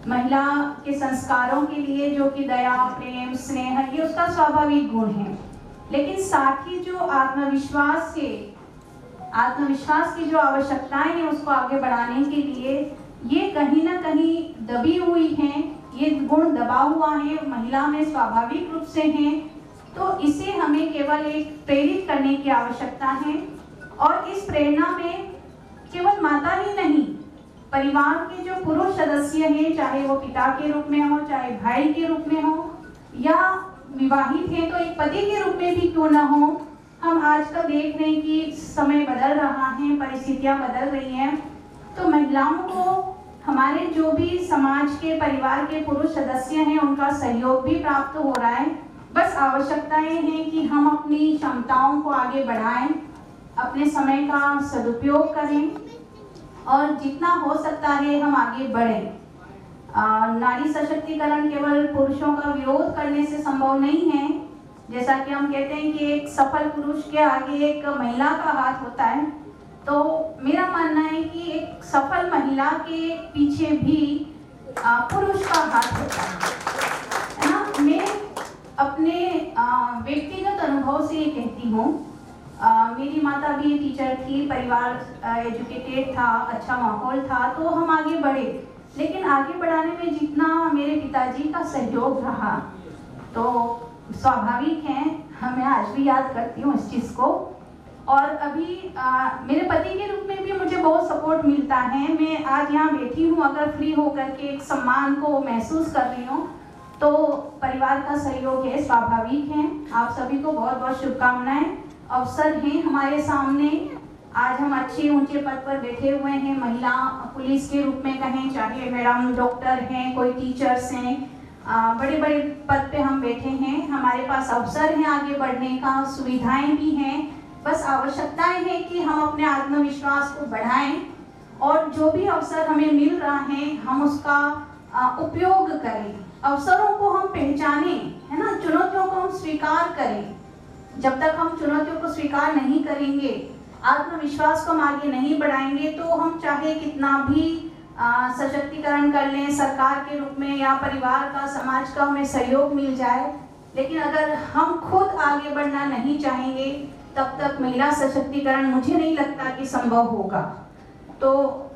महिला के संस्कारों के लिए जो कि दया, प्रेम, स्नेह, ये उसका स्वाभाविक गुण है, लेकिन साथ ही जो आत्मविश्वास की जो आवश्यकताएं हैं उसको आगे बढ़ाने के लिए ये कहीं ना कहीं दबी हुई हैं, ये गुण दबा हुआ है, महिला में स्वाभाविक रूप से हैं। तो इसे हमें केवल एक प्रेरित करने की आवश्यकता है और इस प्रेरणा में केवल माता ही नहीं, परिवार के जो पुरुष सदस्य हैं, चाहे वो पिता के रूप में हो, चाहे भाई के रूप में हो, या विवाहित हैं तो एक पति के रूप में भी क्यों ना हो। हम आजकल देख रहे हैं कि समय बदल रहा है, परिस्थितियां बदल रही हैं, तो महिलाओं को हमारे जो भी समाज के परिवार के पुरुष सदस्य हैं उनका सहयोग भी प्राप्त हो रहा है। बस आवश्यकताएं हैं कि हम अपनी क्षमताओं को आगे बढ़ाएं, अपने समय का सदुपयोग करें और जितना हो सकता है हम आगे बढ़ें। नारी सशक्तिकरण केवल पुरुषों का विरोध करने से संभव नहीं है। जैसा कि हम कहते हैं कि एक सफल पुरुष के आगे एक महिला का हाथ होता है, तो मेरा मानना है कि एक सफल महिला के पीछे भी पुरुष का हाथ होता है ना। मैं अपने व्यक्तिगत अनुभव से ये कहती हूँ, मेरी माता भी टीचर थी, परिवार एजुकेटेड था, अच्छा माहौल था, तो हम आगे बढ़े। लेकिन आगे बढ़ाने में जितना मेरे पिताजी का सहयोग रहा तो स्वाभाविक है, मैं आज भी याद करती हूँ इस चीज़ को। और अभी मेरे पति के रूप में भी मुझे बहुत सपोर्ट मिलता है। मैं आज यहाँ बैठी हूँ, अगर फ्री होकर के एक सम्मान को महसूस कर रही हूँ तो परिवार का सहयोग है, स्वाभाविक है। आप सभी को बहुत बहुत शुभकामनाएं। अवसर हैं हमारे सामने, आज हम अच्छे ऊंचे पद पर बैठे हुए हैं, महिला पुलिस के रूप में कहें, चाहे मैडम डॉक्टर हैं, कोई टीचर्स हैं, बड़े बड़े पद पे हम बैठे हैं। हमारे पास अवसर हैं आगे बढ़ने का, सुविधाएं भी हैं, बस आवश्यकताएं हैं कि हम अपने आत्मविश्वास को बढ़ाएं और जो भी अवसर हमें मिल रहा है हम उसका उपयोग करें, अवसरों को हम पहचानें, है ना। चुनौतियों को हम स्वीकार करें। जब तक हम चुनौतियों को स्वीकार नहीं करेंगे, आत्मविश्वास को हम आगे नहीं बढ़ाएंगे, तो हम चाहे कितना भी सशक्तिकरण कर लें, सरकार के रूप में या परिवार का, समाज का हमें सहयोग मिल जाए, लेकिन अगर हम खुद आगे बढ़ना नहीं चाहेंगे तब तक महिला सशक्तिकरण मुझे नहीं लगता कि संभव होगा। तो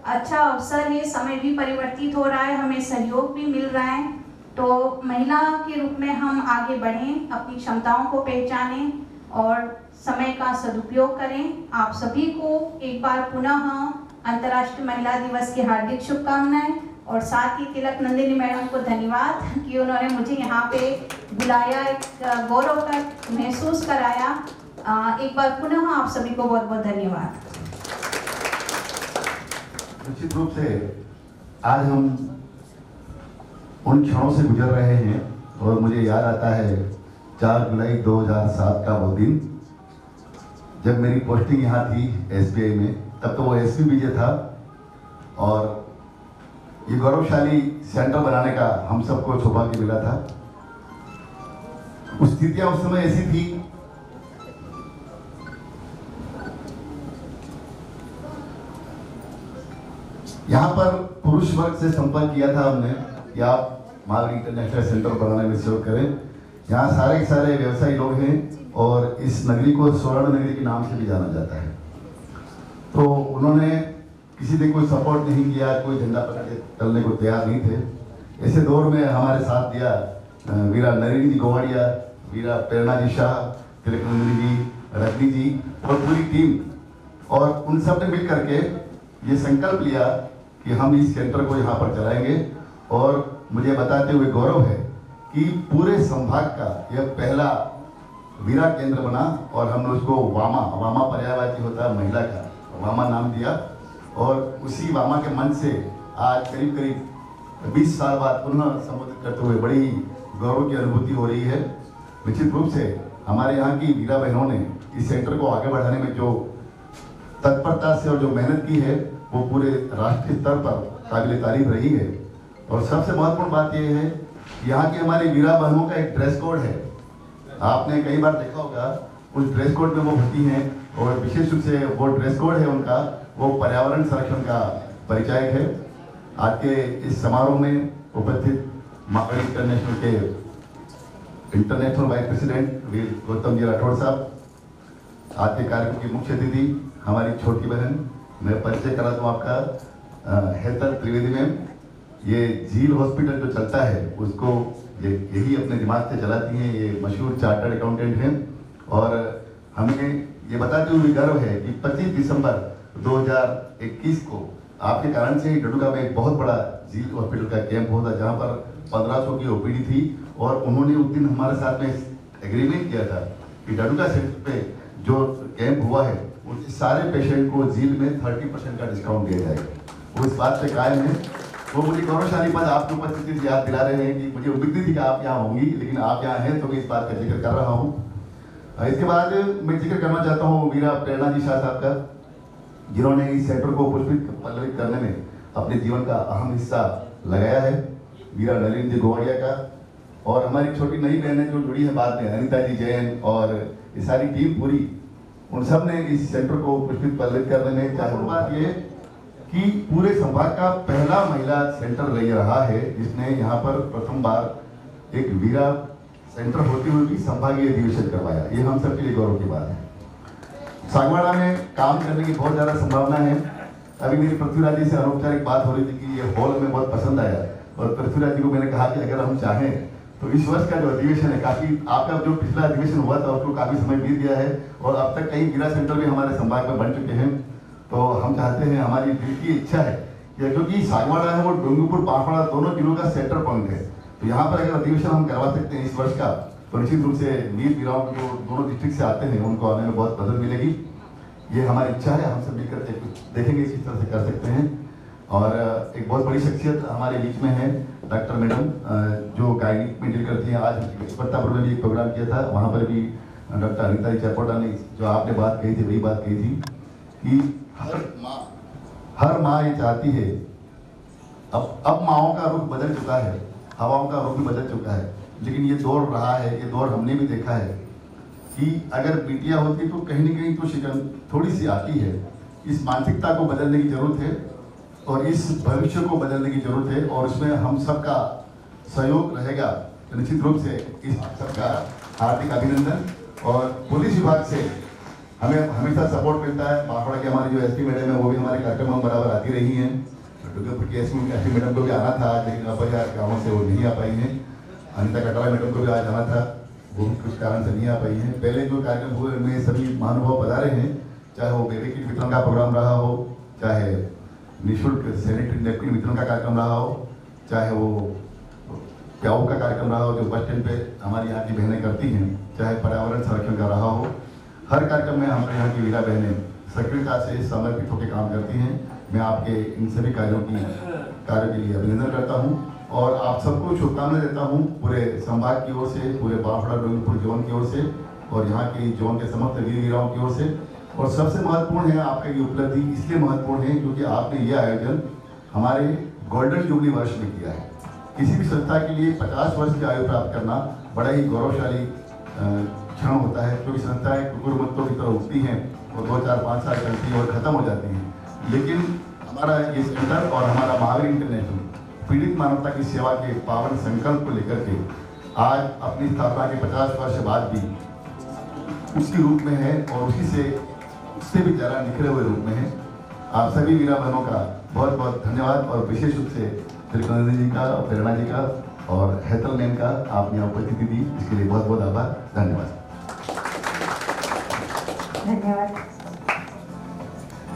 अच्छा अवसर है, समय भी परिवर्तित हो रहा है, हमें सहयोग भी मिल रहा है, तो महिला के रूप में हम आगे बढ़ें, अपनी क्षमताओं को पहचानें और समय का सदुपयोग करें। आप सभी को एक बार पुनः अंतर्राष्ट्रीय महिला दिवस की हार्दिक शुभकामनाएं और साथ ही तिलक नंदिनी मैडम को धन्यवाद कि उन्होंने मुझे यहाँ पे बुलाया, एक गौरव का महसूस कराया। एक बार पुनः आप सभी को बहुत बहुत धन्यवाद। निश्चित रूप से आज हम उन क्षणों से गुजर रहे हैं और मुझे याद आता है 4 जुलाई 2007 का वो दिन जब मेरी पोस्टिंग यहाँ थी SBI में। तब तो वो SB विजय था और ये गौरवशाली सेंटर बनाने का हम सबको सौभाग्य मिला था। उस स्थितियाँ उस समय ऐसी थी यहाँ पर पुरुष वर्ग से संपर्क किया था हमने कि आप महावीर इंटरनेशनल सेंटर बनाने में सहयोग करें। यहाँ सारे के सारे व्यवसायी लोग हैं और इस नगरी को स्वर्ण नगरी के नाम से भी जाना जाता है। तो उन्होंने किसी ने कोई सपोर्ट नहीं किया, कोई झंडा पकड़ के चलने को तैयार नहीं थे, ऐसे दौर में हमारे साथ दिया वीरा नरेंद्र जी गोवाड़िया, वीरा प्रेरणा जी शाह, तिलकनंदिनी जी, रजनी जी और पूरी टीम, और उन सब ने मिल करके ये संकल्प लिया कि हम इस सेंटर को यहाँ पर चलाएंगे। और मुझे बताते हुए गौरव है कि पूरे संभाग का यह पहला वीरा केंद्र बना और हमने उसको वामा पर्यायवाची होता है महिला का, वामा नाम दिया। और उसी वामा के मन से आज करीब करीब 20 साल बाद पुनः संबोधित करते हुए बड़ी गौरव की अनुभूति हो रही है। निश्चित रूप से हमारे यहाँ की वीरा बहनों ने इस सेंटर को आगे बढ़ाने में जो तत्परता से और जो मेहनत की है वो पूरे राष्ट्रीय स्तर पर काबिल तारीफ रही है। और सबसे महत्वपूर्ण बात यह है कि यहाँ की हमारी वीरा बहनों का एक ड्रेस कोड है। आपने कई बार देखा होगा उस ड्रेस कोड में वो भर्ती हैं, और विशेष रूप से वो ड्रेस कोड है उनका, वो पर्यावरण संरक्षण का परिचायक है। आज के इस समारोह में उपस्थित माकड़ी इंटरनेशनल वाइस प्रेसिडेंट वीर गौतम जी राठौड़ साहब, आज के कार्यक्रम की मुख्य अतिथि हमारी छोटी बहन, मैं परिचय करा दूँ आपका, हेतल त्रिवेदी मैम। ये झील हॉस्पिटल जो चलता है उसको यही अपने दिमाग से चलाती हैं। ये मशहूर चार्टर्ड अकाउंटेंट हैं और हमें ये बताते हुए गर्व है कि 25 दिसंबर 2021 को आपके कारण से ही डडुका में एक बहुत बड़ा झील हॉस्पिटल का कैंप हुआ था, जहाँ पर 1500 की ओपीडी थी। और उन्होंने उस दिन हमारे साथ में एग्रीमेंट किया था कि डडुका सेंटर पे जो कैंप हुआ है उस सारे पेशेंट को झील में 30% का डिस्काउंट दिया जाएगा। वो इस बात पे कायम है। वो मुझे गौरवशाली पद आपके उपस्थिति से याद दिला रहे हैं कि मुझे उम्मीद नहीं थी कि आप यहाँ होंगी, लेकिन आप यहाँ हैं तो मैं इस बात का जिक्र कर रहा हूँ। इसके बाद मैं जिक्र करना चाहता हूँ वीरा प्रेरणा जी शाह साहब का, जिन्होंने इस सेंटर को पुष्पित पल्लवित करने में अपने जीवन का अहम हिस्सा लगाया है। वीरा नरेंद्र जी गोवाड़िया का, और हमारी छोटी नई बहनें जो जुड़ी है बाद में, अनिता जी जैन और ये सारी टीम पूरी, उन सब ने इस सेंटर को पुष्पित पल्लवित करने में। चाहे बात ये कि पूरे संभाग का पहला महिला सेंटर रहा है जिसने यहाँ पर प्रथम बार एक वीरा सेंटर होते हुए भी संभागीय अधिवेशन करवाया। ये हम सबके लिए गौरव की बात है। सागवाड़ा में काम करने की बहुत ज़्यादा संभावना है। अभी मेरी पृथ्वीराज जी से अनौपचारिक बात हो रही थी कि ये हॉल में बहुत पसंद आया, और पृथ्वीराज जी को मैंने कहा कि अगर हम चाहें तो इस वर्ष का जो अधिवेशन है, काफ़ी आपका जो पिछला अधिवेशन हुआ था उसको काफ़ी समय बीत गया है और अब तक कई वीरा सेंटर भी हमारे संभाग में बन चुके हैं। तो हम चाहते हैं, हमारी दिल की इच्छा है कि क्योंकि सागवाड़ा है वो डोंगरपुर बांसवाड़ा दोनों जिलों का सेंटर पॉइंट है, तो यहाँ पर अगर अधिवेशन हम करवा सकते हैं इस वर्ष का, तो निश्चित रूप से वीर वीराओं जो दोनों डिस्ट्रिक्ट से आते हैं उनको आने में बहुत मदद मिलेगी। ये हमारी इच्छा है, हम सब मिलकर देखेंगे किस तरह से कर सकते हैं। और एक बहुत बड़ी शख्सियत हमारे बीच में है डॉक्टर मैडम, जो गाइड में डील करती हैं। आज पत्तापुर में भी एक प्रोग्राम किया था, वहाँ पर भी डॉक्टर अनिता जी चरपोटा ने जो आपने बात कही थी वही बात कही थी कि हर माँ ये चाहती है, अब माओं का रुख बदल चुका है, हवाओं का रुख भी बदल चुका है, लेकिन ये दौर रहा है, ये दौर हमने भी देखा है कि अगर बेटियां होती तो कहीं न कहीं तो शिकन थोड़ी सी आती है। इस मानसिकता को बदलने की जरूरत है और इस भविष्य को बदलने की जरूरत है, और उसमें हम सबका सहयोग रहेगा। तो निश्चित रूप से इस सबका हार्दिक अभिनंदन। और पुलिस विभाग से हमें हमेशा सपोर्ट मिलता है। बांसवाड़ा के हमारी जो एसपी मैडम है वो भी हमारे कार्यक्रम में बराबर आती रही हैं। डुगरपुर की एसपी मैडम को भी आना था, लेकिन अपरिहार्य कारणों से वो नहीं आ पाई हैं। अनिता कटरा मैडम को भी आज आना था, वो भी कुछ कारण से नहीं आ पाई हैं। पहले जो कार्यक्रम हुए उनमें सभी महानुभाव पधारे हैं, चाहे वो बेबी किट वितरण का प्रोग्राम रहा हो, चाहे निःशुल्क सैनिटरी नैपकिन वितरण का कार्यक्रम रहा हो, चाहे वो प्याऊ का कार्यक्रम रहा हो जो बस स्टैंड पे हमारी यहाँ की बहनें करती हैं, चाहे पर्यावरण संरक्षण का रहा हो। हर कार्यक्रम में हमारे यहाँ की वीरा बहनें सक्रियता से समर्पित होकर काम करती हैं। मैं आपके इन सभी कार्यों के लिए अभिनंदन करता हूँ और आप सबको शुभकामनाएं देता हूँ, पूरे संभाग की ओर से, पूरे बांसवाड़ा डोंगरपुर जोन की ओर से और यहाँ की जोन के समस्त वीर वीराओं की ओर से। और सबसे महत्वपूर्ण है आपका ये उपलब्धि इसलिए महत्वपूर्ण है क्योंकि आपने ये आयोजन हमारे गोल्डन जुबली वर्ष में किया है। किसी भी संस्था के लिए 50 वर्ष की आयु प्राप्त करना बड़ा ही गौरवशाली क्षण होता है, क्योंकि संस्थाएं कुकुर मुत्तों की तरह उठती हैं और 2, 4, 5 साल चलती हैं और ख़त्म हो जाती हैं। लेकिन हमारा ये सेंटर और हमारा महावीर इंटरनेशनल पीड़ित मानवता की सेवा के पावन संकल्प को लेकर के आज अपनी स्थापना के 50 वर्ष बाद भी उसी रूप में है और उससे भी ज़्यादा निखरे हुए रूप में है। आप सभी वीरा बहनों का बहुत बहुत धन्यवाद और विशेष रूप से त्रिकंदी जी का, प्रेरणा जी का और हेतल मैम का आपने उपस्थिति दी, इसके लिए बहुत बहुत आभार, धन्यवाद। धन्यवाद।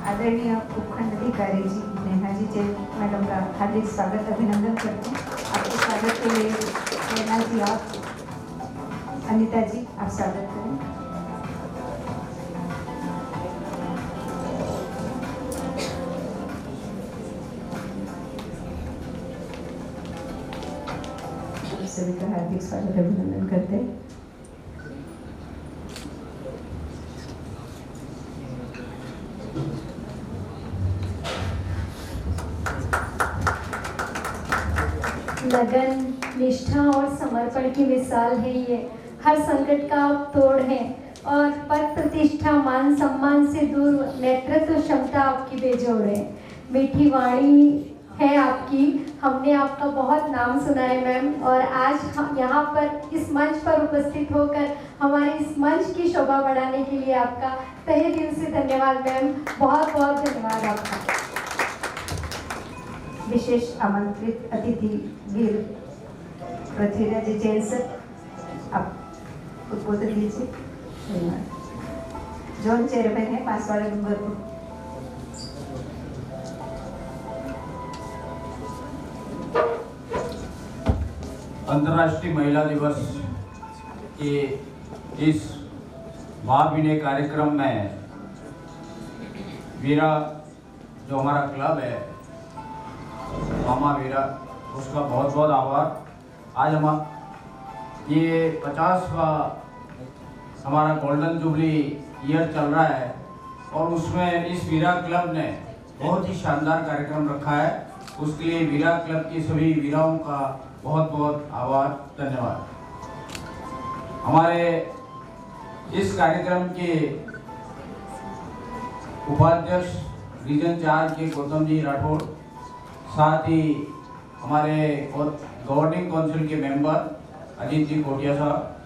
आदरणीय उपखंड अधिकारी जी नेहा जी जैन मैडम का हार्दिक स्वागत अभिनंदन करते हैं। आपके स्वागत के लिए प्रेरणा जी, आप अनिता जी आप स्वागत करें। सभी का हार्दिक स्वागत अभिनंदन करते हैं। लगन, निष्ठा और समर्पण की मिसाल है ये। हर संकट का आप तोड़ हैं और पद प्रतिष्ठा मान सम्मान से दूर नेतृत्व क्षमता आपकी बेजोड़ है। मीठी वाणी है आपकी, हमने आपका बहुत नाम सुना है मैम, और आज हम यहाँ पर इस मंच पर उपस्थित होकर हमारे इस मंच की शोभा बढ़ाने के लिए आपका तहे दिल से धन्यवाद मैम, बहुत बहुत धन्यवाद आपका। विशेष आमंत्रित अतिथि वीर पृथ्वीराज जैन सर, आप उद्बोधन दीजिए। धन्यवाद। जोन चेयरमैन है बांसवाड़ा डूंगरपुर। अंतर्राष्ट्रीय महिला दिवस के इस भावभीनी कार्यक्रम में वीरा जो हमारा क्लब है मामा वीरा, उसका बहुत बहुत आभार। आज हम ये 50वां हमारा गोल्डन जुबली ईयर चल रहा है और उसमें इस वीरा क्लब ने बहुत ही शानदार कार्यक्रम रखा है। उसके लिए वीरा क्लब की सभी वीराओं का बहुत बहुत आभार, धन्यवाद। हमारे इस कार्यक्रम के उपाध्यक्ष रीजन 4 के गौतम जी राठौड़, साथ ही हमारे गवर्निंग काउंसिल के मेंबर अजीत जी कोटिया साहब,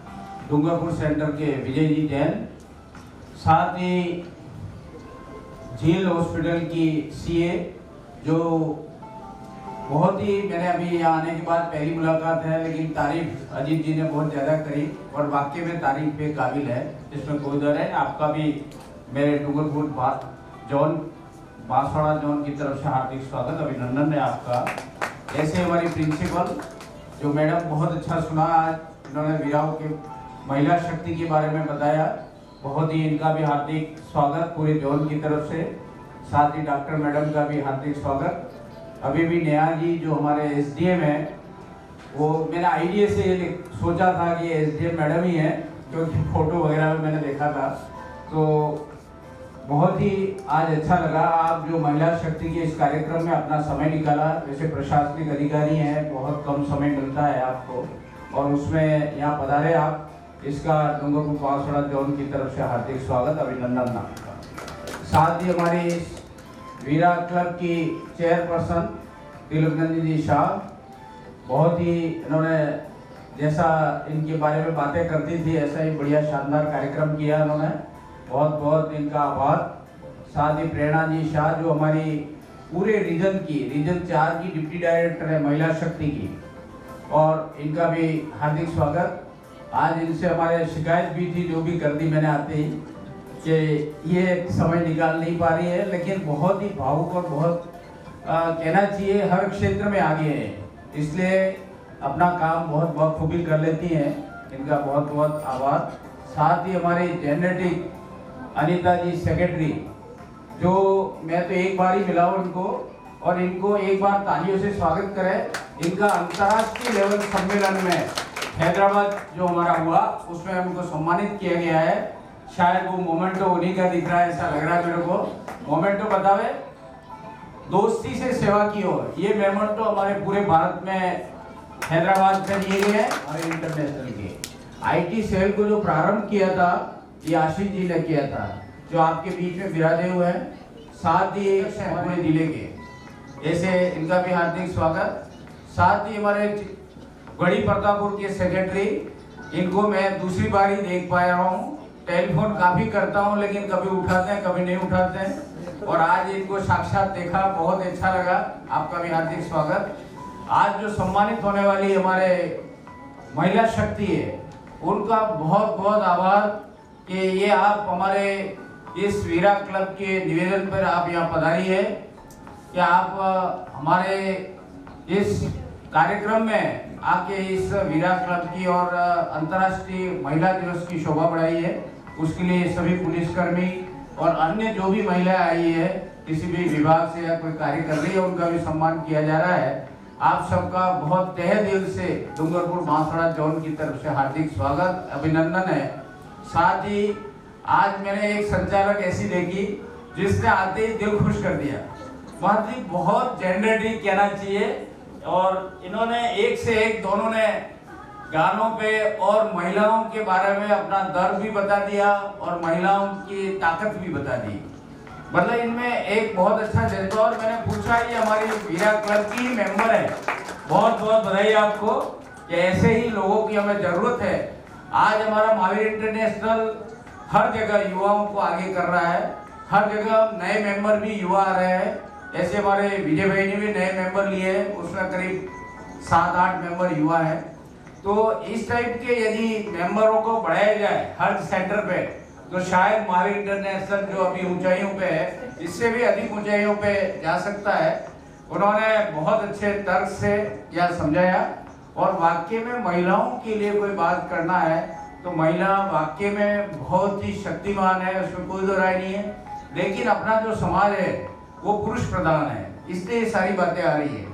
डूंगरपुर सेंटर के विजय जी जैन, साथ ही झील हॉस्पिटल की सीए जो बहुत ही, मैंने अभी यहाँ आने के बाद पहली मुलाकात है, लेकिन तारीफ अजीत जी ने बहुत ज़्यादा करी और वाकई में तारीफ पे काबिल है, इसमें कोई डर है। आपका भी मेरे डूंगरपुर जोन बांसवाड़ा जोन की तरफ से हार्दिक स्वागत अभिनंदन है आपका। ऐसे हमारी प्रिंसिपल जो मैडम बहुत अच्छा सुना, आज इन्होंने वीराओं के महिला शक्ति के बारे में बताया, बहुत ही इनका भी हार्दिक स्वागत पूरे जोन की तरफ से। साथ ही डॉक्टर मैडम का भी हार्दिक स्वागत। अभी भी नेहा जी जो हमारे एसडीएम हैं, वो मैंने आईडिया से ये सोचा था कि एसडीएम मैडम ही हैं, क्योंकि फ़ोटो वगैरह में मैंने देखा था। तो बहुत ही आज अच्छा लगा आप जो महिला शक्ति के इस कार्यक्रम में अपना समय निकाला। वैसे प्रशासनिक अधिकारी हैं, बहुत कम समय मिलता है आपको, और उसमें यहाँ पधारे आप, इसका डूंगरपुर बांसवाड़ा जोन की तरफ से हार्दिक स्वागत अभिनंदन आपका। साथ ही हमारी वीरा क्लब की चेयरपर्सन तिलकनंदी जी शाह, बहुत ही इन्होंने जैसा इनके बारे में बातें करती थी ऐसा ही बढ़िया शानदार कार्यक्रम किया इन्होंने, बहुत बहुत इनका आभार। साथ ही प्रेरणा जी शाह जो हमारी पूरे रीजन 4 की डिप्टी डायरेक्टर है महिला शक्ति की, और इनका भी हार्दिक स्वागत। आज इनसे हमारे शिकायत भी थी, जो भी कर दी मैंने आते ही, कि ये समय निकाल नहीं पा रही है, लेकिन बहुत ही भावुक और बहुत कहना चाहिए हर क्षेत्र में आगे है, इसलिए अपना काम बहुत बखूबी कर लेती हैं, इनका बहुत बहुत आभार। साथ ही हमारी जेनेटिक अनीता जी सेक्रेटरी, जो मैं तो एक बार ही मिला हूँ इनको, और इनको एक बार तालियों से स्वागत करें। इनका अंतर्राष्ट्रीय लेवल सम्मेलन में हैदराबाद जो हमारा हुआ, उसमें उनको सम्मानित किया गया है। शायद वो मोमेंटो उन्हीं का दिख रहा है, ऐसा लग रहा है मेरे को। मोमेंटो बतावे, दोस्ती से सेवा की हो, ये मोमेंटो हमारे पूरे भारत में हैदराबाद से लिए गए हैं और इंटरनेशनल के। आईटी सेल को जो प्रारंभ किया था ये आशीष जी ने किया था, जो आपके बीच में विराजे हुए हैं, साथ ही पूरे जिले के, ऐसे इनका भी हार्दिक स्वागत। साथ ही हमारे गढ़ी प्रतापपुर के सेक्रेटरी, इनको मैं दूसरी बार ही देख पाया हूँ, टेलीफोन काफ़ी करता हूँ लेकिन कभी उठाते हैं कभी नहीं उठाते हैं, और आज इनको साक्षात देखा, बहुत अच्छा लगा, आपका भी हार्दिक स्वागत। आज जो सम्मानित होने वाली हमारे महिला शक्ति है, उनका बहुत बहुत आभार कि ये आप हमारे इस वीरा क्लब के निवेदन पर आप यहाँ पधारी है कि आप हमारे इस कार्यक्रम में आके इस वीरा क्लब की और अंतर्राष्ट्रीय महिला दिवस की शोभा बढ़ाई है। उसके लिए सभी पुलिसकर्मी और अन्य जो भी महिलाएं आई है, किसी भी विभाग से या कोई कार्य कर रही है, उनका भी सम्मान किया जा रहा है। आप सबका बहुत तहे दिल से डूंगरपुर बांसवाड़ा जोन की तरफ से हार्दिक स्वागत, अभिनंदन है। साथ ही आज मैंने एक संचालक ऐसी देखी जिसने आते ही दिल खुश कर दिया। बहुत ही बहुत जेंडर कहना चाहिए, और इन्होंने एक से एक दोनों ने गानों पे और महिलाओं के बारे में अपना दर्द भी बता दिया और महिलाओं की ताकत भी बता दी। मतलब इनमें एक बहुत अच्छा जज्बा। और मैंने पूछा, ये हमारी वीरा क्लब की मेंबर है, बहुत बहुत बधाई आपको कि ऐसे ही लोगों की हमें जरूरत है। आज हमारा महावीर इंटरनेशनल हर जगह युवाओं को आगे कर रहा है, हर जगह नए मेंबर भी युवा आ रहे हैं। ऐसे हमारे विजय भाई ने भी नए मेंबर लिए हैं, उसमें करीब 7-8 मेंबर युवा हैं। तो इस टाइप के यदि मेंबरों को बढ़ाया जाए हर सेंटर पे, तो शायद महावीर इंटरनेशनल जो अभी ऊंचाइयों पे है, इससे भी अधिक ऊंचाइयों पे जा सकता है। उन्होंने बहुत अच्छे तर्क से यह समझाया। और वाकई में महिलाओं के लिए कोई बात करना है तो महिला वाकई में बहुत ही शक्तिमान है, उसमें कोई दो राय नहीं है। लेकिन अपना जो समाज है वो पुरुष प्रधान है, इसलिए ये सारी बातें आ रही है।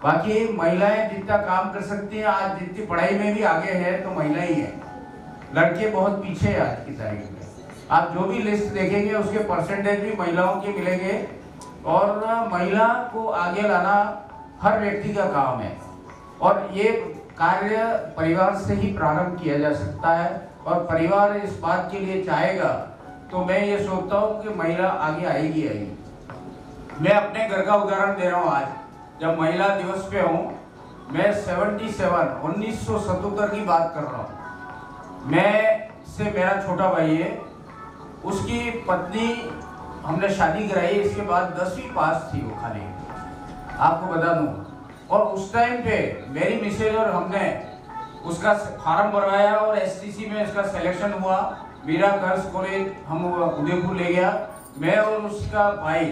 बाकी महिलाएं जितना काम कर सकती हैं, आज जितनी पढ़ाई में भी आगे है तो महिला ही है, लड़के बहुत पीछे है आज की तारीख में। आप जो भी लिस्ट देखेंगे उसके परसेंटेज भी महिलाओं के मिलेंगे। और महिला को आगे लाना हर व्यक्ति का काम है, और ये कार्य परिवार से ही प्रारंभ किया जा सकता है। और परिवार इस बात के लिए चाहेगा तो मैं ये सोचता हूँ कि महिला आगे आएगी। मैं अपने घर का उदाहरण दे रहा हूँ। आज जब महिला दिवस पे हूँ, मैं 1977 की बात कर रहा हूँ। मैं से मेरा छोटा भाई है, उसकी पत्नी हमने शादी कराई, इसके बाद 10वीं पास थी वो खाली, आपको बता दूँ। और उस टाइम पे मेरी मिसेज और हमने उसका फार्म भरवाया और एसटीसी में इसका सिलेक्शन हुआ। वीरा गर्ल्स कॉलेज हम उदयपुर ले गया, मैं और उसका भाई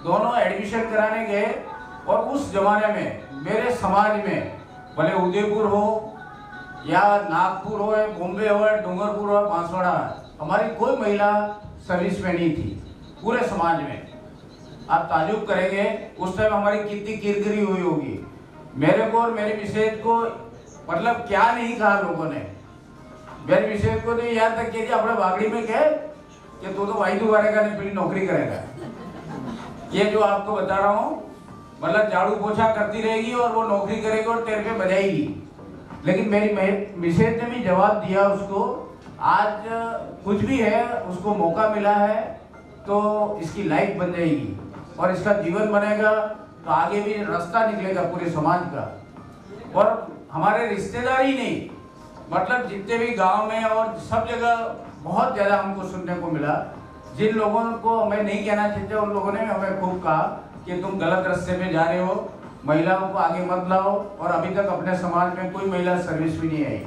दोनों एडमिशन कराने गए। और उस जमाने में मेरे समाज में, भले उदयपुर हो या नागपुर हो, बॉम्बे हो, डूंगरपुर हो, बांसवाड़ा, हमारी कोई महिला सर्विस में नहीं थी पूरे समाज में। आप ताजुब करेंगे उस टाइम हमारी कितनी किरकिरी हुई होगी। मेरे को और मेरी मिसेज को मतलब क्या नहीं कहा लोगों ने। मेरी मिसेज को तो यहाँ तक कि अपने बागड़ी में कहे कि तू तो भाई दोबारा का नहीं नौकरी करेगा। ये जो आपको बता रहा हूँ, मतलब झाड़ू पोछा करती रहेगी और वो नौकरी करेगी और तेरे पे बजाएगी। लेकिन मेरी मिसेज ने भी जवाब दिया उसको, आज कुछ भी है, उसको मौका मिला है तो इसकी लाइफ बन जाएगी और इसका जीवन बनेगा, तो आगे भी रास्ता निकलेगा पूरे समाज का। और हमारे रिश्तेदार ही नहीं, मतलब जितने भी गांव में और सब जगह बहुत ज़्यादा हमको सुनने को मिला। जिन लोगों को हमें नहीं कहना चाहिए, उन लोगों ने हमें खूब कहा कि तुम गलत रास्ते पे जा रहे हो, महिलाओं को आगे मत लाओ। और अभी तक अपने समाज में कोई महिला सर्विस भी नहीं आई।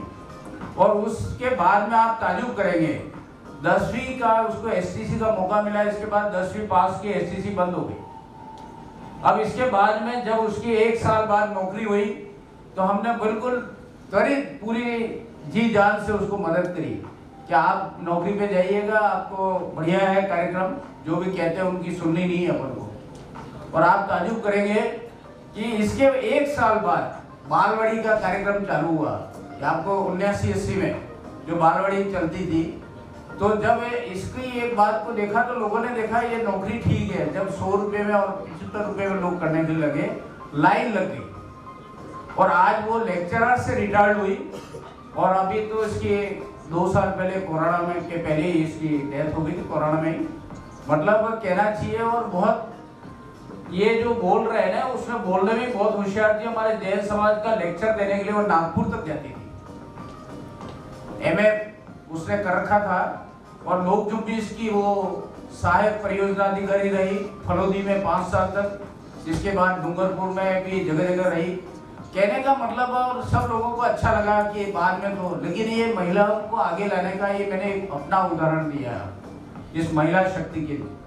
और उसके बाद में आप ताजुब करेंगे, 10वीं का उसको एसटीसी का मौका मिला, इसके बाद 10वीं पास की एसटीसी बंद हो गई। अब इसके बाद में जब उसकी 1 साल बाद नौकरी हुई तो हमने बिल्कुल त्वरित पूरी जी जान से उसको मदद करी कि आप नौकरी पे जाइएगा, आपको बढ़िया है कार्यक्रम, जो भी कहते हैं उनकी सुननी नहीं है अपन को। और आप ताजुब करेंगे कि इसके 1 साल बाद बालवाड़ी का कार्यक्रम चालू हुआ। आपको 79-80 में जो बालवाड़ी चलती थी, तो जब इसकी एक बात को देखा तो लोगों ने देखा ये नौकरी ठीक है। जब 100 रुपये में और 75 रुपये में लोग करने के लगे, लाइन लग गई। और आज वो लेक्चरर से रिटायर्ड हुई। और अभी तो इसकी 2 साल पहले कोरोना में के पहले ही इसकी डेथ हो गई थी, कोरोना में ही। मतलब कहना चाहिए। और बहुत ये जो बोल रहे हैं ना, उसमें बोलने में बहुत होशियार थी। हमारे जैन समाज का लेक्चर देने के लिए वो नागपुर तक जाती थी। MA उसने कर रखा था। और लोक जुब्बीस की वो सहायक परियोजना अधिकारी रही फलोदी में 5 साल तक, जिसके बाद डूंगरपुर में भी जगह जगह रही। कहने का मतलब, और सब लोगों को अच्छा लगा कि बाद में तो, लेकिन ये महिलाओं को आगे लाने का ये मैंने अपना उदाहरण दिया इस महिला शक्ति के लिए।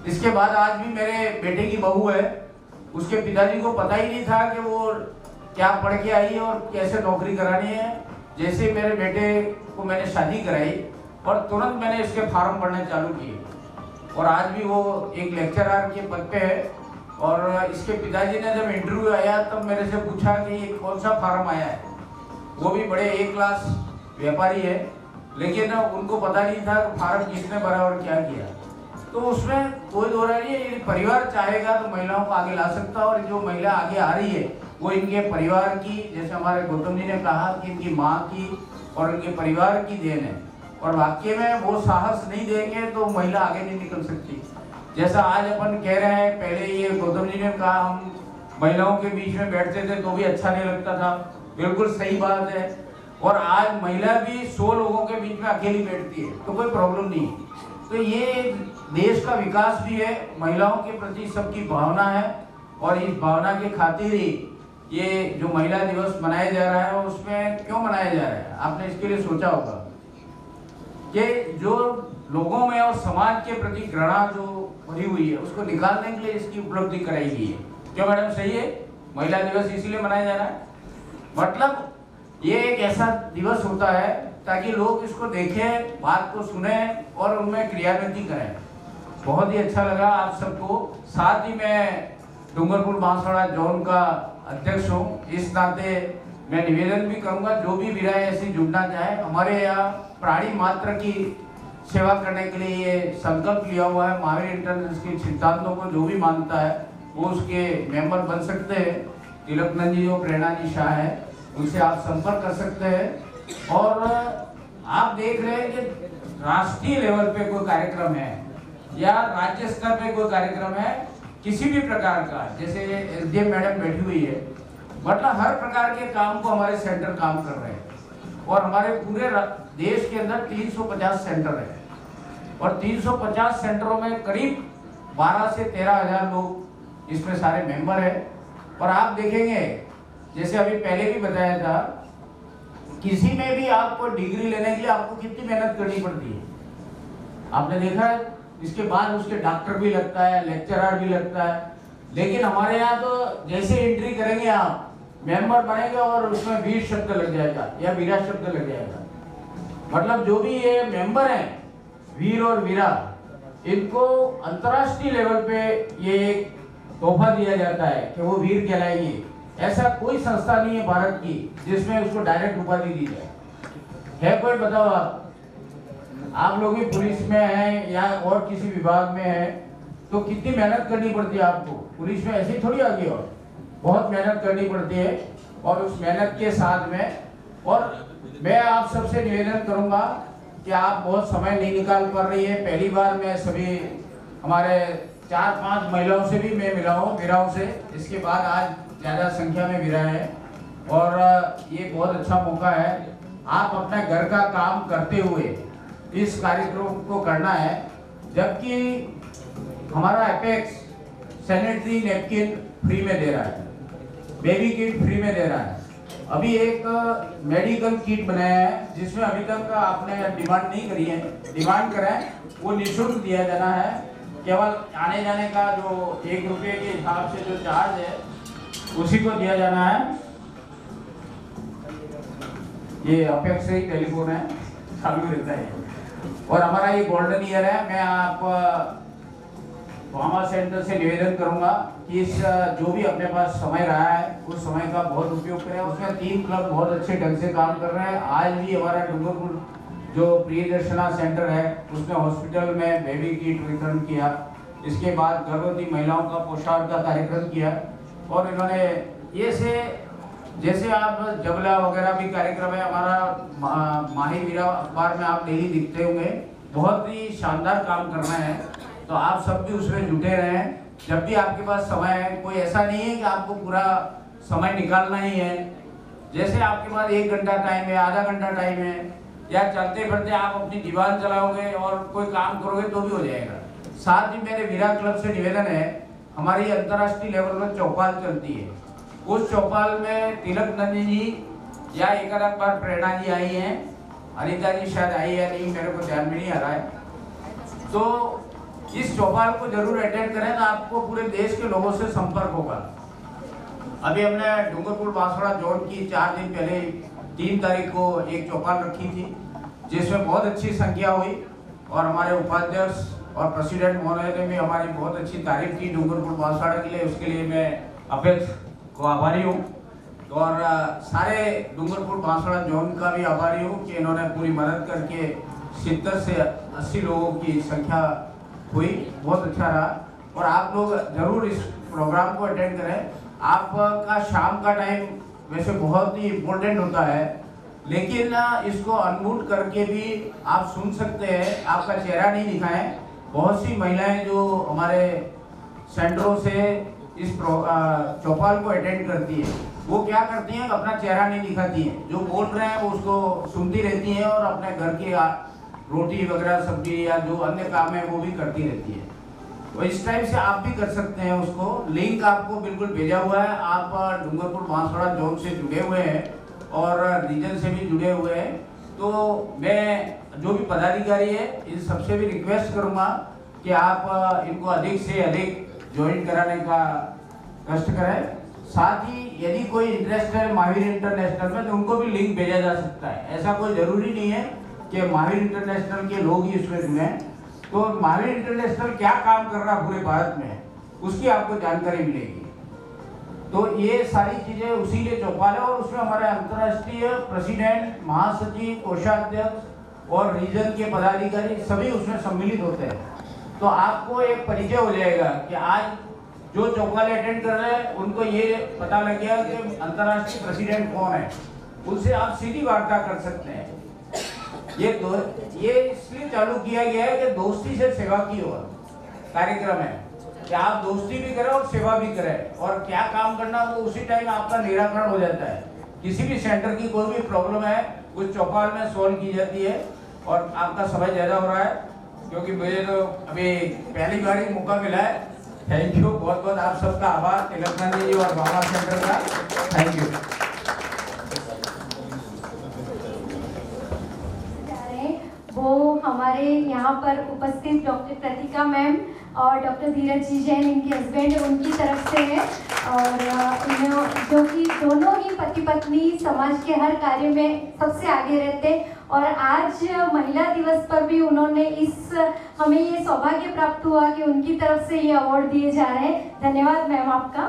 इसके बाद आज भी मेरे बेटे की बहू है, उसके पिताजी को पता ही नहीं था कि वो क्या पढ़ के आई है और कैसे नौकरी करानी है। जैसे मेरे बेटे को मैंने शादी कराई और तुरंत मैंने इसके फार्म भरने चालू किए और आज भी वो एक लेक्चरर के पद पे है। और इसके पिताजी ने जब इंटरव्यू आया तब मेरे से पूछा कि ये कौन सा फार्म आया है। वो भी बड़े ए क्लास व्यापारी है, लेकिन उनको पता नहीं था फार्म किसने भरा और क्या किया। तो उसमें कोई दो रहा नहीं है, परिवार चाहेगा तो महिलाओं को आगे ला सकता है। और जो महिला आगे आ रही है वो इनके परिवार की, जैसे हमारे गौतम जी ने कहा कि इनकी माँ की और इनके परिवार की देन है। और वाकई में वो साहस नहीं देंगे तो महिला आगे नहीं निकल सकती। जैसा आज अपन कह रहे हैं, पहले ये गौतम जी ने कहा हम महिलाओं के बीच में बैठते थे तो भी अच्छा नहीं लगता था, बिल्कुल सही बात है। और आज महिला भी 100 लोगों के बीच में अकेली बैठती है तो कोई प्रॉब्लम नहीं है। तो ये देश का विकास भी है, महिलाओं के प्रति सबकी भावना है। और इस भावना के खातिर ही ये जो महिला दिवस मनाया जा रहा है, उसमें क्यों मनाया जा रहा है आपने इसके लिए सोचा होगा कि जो लोगों में और समाज के प्रति घृणा जो भरी हुई है उसको निकालने के लिए इसकी उपलब्धि कराई गई है। क्यों मैडम, सही है? महिला दिवस इसीलिए मनाया जा रहा है। मतलब ये एक ऐसा दिवस होता है ताकि लोग इसको देखें, बात को सुने और उनमें क्रियान्वित करें। बहुत ही अच्छा लगा आप सबको। साथ ही मैं डूंगरपुर बांसवाड़ा जोन का अध्यक्ष हूँ, इस नाते मैं निवेदन भी करूँगा जो भी विराय ऐसी जुड़ना चाहे, हमारे यहाँ प्राणी मात्र की सेवा करने के लिए ये संकल्प लिया हुआ है। महावीर इंटरनेशनल के सिद्धांतों को जो भी मानता है वो उसके मेंबर बन सकते हैं। तिलकनंद जी जो प्रेरणा जी शाह है उनसे आप संपर्क कर सकते हैं। और आप देख रहे हैं कि राष्ट्रीय लेवल पे कोई कार्यक्रम है या राज्य स्तर पे कोई कार्यक्रम है किसी भी प्रकार का, जैसे एसडीएम मैडम बैठी हुई है, मतलब हर प्रकार के काम को हमारे सेंटर काम कर रहे हैं। और हमारे पूरे देश के अंदर 350 सेंटर है और 350 सेंटरों में करीब 12 से 13 हज़ार लोग इसमें सारे मेंबर है। और आप देखेंगे जैसे अभी पहले भी बताया था, किसी में भी आपको डिग्री लेने के लिए आपको कितनी मेहनत करनी पड़ती है, आपने देखा है। इसके बाद उसके डॉक्टर भी लगता है, लेक्चरर भी लगता है। लेकिन हमारे यहाँ तो जैसे एंट्री करेंगे आप, मेंबर बनेंगे और उसमें वीर शब्द लग जाएगा या वीरा शब्द लग जाएगा। मतलब जो भी ये मेंबर हैं, वीर और वीरा, इनको अंतर्राष्ट्रीय लेवल पे ये एक तोहफा दिया जाता है कि वो वीर कहलाएंगे। ऐसा कोई संस्था नहीं है भारत की जिसमें उसको डायरेक्ट उपाधि दी जाए। है कोई? बताओ आप लोग भी पुलिस में हैं या और किसी विभाग में हैं तो कितनी मेहनत करनी पड़ती है आपको। पुलिस में ऐसे ही थोड़ी आगे, और बहुत मेहनत करनी पड़ती है। और उस मेहनत के साथ में, और मैं आप सबसे निवेदन करूंगा कि आप बहुत समय नहीं निकाल पा रही है। पहली बार मैं सभी हमारे 4-5 महिलाओं से भी मैं मिला हूँ, वीराओं से। इसके बाद आज ज़्यादा संख्या में वीरा है और ये बहुत अच्छा मौका है। आप अपने घर का काम करते हुए इस कार्यक्रम को करना है। जबकि हमारा एपेक्स सैनिटरी नैपकिन फ्री में दे रहा है, बेबी किट फ्री में दे रहा है। अभी एक मेडिकल किट बनाया है जिसमें अभी तक आपने डिमांड नहीं करी है, डिमांड करें, वो निःशुल्क दिया जाना है। केवल आने जाने का जो 1 रुपये के हिसाब से जो चार्ज है उसी को दिया जाना है। ये अपेक्स से ही टेलीफोन है, चालू रहता है। और हमारा ये गोल्डन ईयर है। मैं आप वामा सेंटर से निवेदन करूंगा कि इस जो भी अपने पास समय रहा है उस समय का बहुत उपयोग करें। उसमें 3 क्लब बहुत अच्छे ढंग से काम कर रहे हैं। आज भी हमारा डूंगरपुर जो प्रियदर्शना सेंटर है उसने हॉस्पिटल में बेबी किट वितरण किया। इसके बाद गर्भवती महिलाओं का पोषण का कार्यक्रम किया। और इन्होंने ये से जैसे आप जबला वगैरह भी कार्यक्रम है हमारा, माही वीरा अखबार में आप डेली दिखते होंगे, बहुत ही शानदार काम करना है। तो आप सब भी उसमें जुटे रहें जब भी आपके पास समय है। कोई ऐसा नहीं है कि आपको पूरा समय निकालना ही है। जैसे आपके पास 1 घंटा टाइम है, आधा घंटा टाइम है, या चलते फिरते आप अपनी दीवान चलाओगे और कोई काम करोगे तो भी हो जाएगा। साथ ही मेरे वीरा क्लब से निवेदन है, हमारी अंतर्राष्ट्रीय लेवल पर चौपाल चलती है, उस चौपाल में तिलक नंदी जी या एक आध बार प्रेरणा जी आई हैं, अनिता जी शायद आई है नहीं, मेरे को ध्यान में नहीं आ रहा है। तो इस चौपाल को जरूर अटेंड करें तो आपको पूरे देश के लोगों से संपर्क होगा। अभी हमने डूंगरपुर बांसवाड़ा जोन की 4 दिन पहले 3 तारीख को एक चौपाल रखी थी, जिसमें बहुत अच्छी संख्या हुई और हमारे उपाध्यक्ष और प्रेसिडेंट महोदय ने भी हमारी बहुत अच्छी तारीफ की डूंगरपुर बांसवाड़ा के लिए। उसके लिए मैं अपेक्ष को आभारी हूँ और सारे डूंगरपुर बांसवाड़ा जोन का भी आभारी हूँ कि इन्होंने पूरी मदद करके 70 से 80 लोगों की संख्या हुई, बहुत अच्छा रहा। और आप लोग जरूर इस प्रोग्राम को अटेंड करें। आपका शाम का टाइम वैसे बहुत ही इम्पोर्टेंट होता है, लेकिन इसको अनम्यूट करके भी आप सुन सकते हैं, आपका चेहरा नहीं दिखाएं। बहुत सी महिलाएं जो हमारे सेंटरों से इस चौपाल को अटेंड करती है, वो क्या करती हैं, अपना चेहरा नहीं दिखाती हैं, जो बोल रहे हैं वो उसको सुनती रहती हैं और अपने घर की रोटी वगैरह सब्जी या जो अन्य काम है वो भी करती रहती है। तो इस टाइप से आप भी कर सकते हैं। उसको लिंक आपको बिल्कुल भेजा हुआ है। आप डूंगरपुर बांसवाड़ा जोन से जुड़े हुए हैं और रीजन से भी जुड़े हुए हैं, तो मैं जो भी पदाधिकारी है इन सबसे भी रिक्वेस्ट करूंगा कि आप इनको अधिक से अधिक ज्वाइन कराने का कष्ट करें। साथ ही यदि कोई इंटरेस्ट है महावीर इंटरनेशनल में तो उनको भी लिंक भेजा जा सकता है। ऐसा कोई जरूरी नहीं है कि महावीर इंटरनेशनल के लोग ही इसमें जुड़े। तो महावीर इंटरनेशनल क्या काम कर रहा है पूरे भारत में, उसकी आपको जानकारी मिलेगी। तो ये सारी चीजें उसी लिए चौपाल है और उसमें हमारे अंतर्राष्ट्रीय प्रेसिडेंट, महासचिव, कोषाध्यक्ष और रीजन के पदाधिकारी सभी उसमें सम्मिलित होते हैं। तो आपको एक परिचय हो जाएगा कि आज जो चौपाल अटेंड कर रहे हैं उनको ये पता लग गया कि अंतर्राष्ट्रीय प्रेसिडेंट कौन है, उनसे आप सीधी वार्ता कर सकते हैं। ये इसलिए चालू किया गया है कि दोस्ती से सेवा की ओर कार्यक्रम है कि आप दोस्ती भी करें और सेवा भी करें, और क्या काम करना वो उसी टाइम आपका निराकरण हो जाता है। किसी भी सेंटर की कोई भी प्रॉब्लम है उस चौपाल में सॉल्व की जाती है। और आपका समय ज़्यादा हो रहा है क्योंकि मुझे तो अभी पहली बार ही मौका मिला है। थैंक यू, बहुत बहुत आप सबका आभार, तिलक नंदी जी और बाबा सेंटर का। Thank you. वो हमारे यहाँ पर उपस्थित डॉक्टर कृतिका मैम और डॉक्टर धीरज जी जैन, इनके हस्बैंड, उनकी तरफ से है। और जो कि दोनों ही पति पत्नी समाज के हर कार्य में सबसे आगे रहते हैं। और आज महिला दिवस पर भी उन्होंने हमें ये सौभाग्य प्राप्त हुआ कि उनकी तरफ से ये अवार्ड दिए जा रहे हैं। धन्यवाद मैम आपका।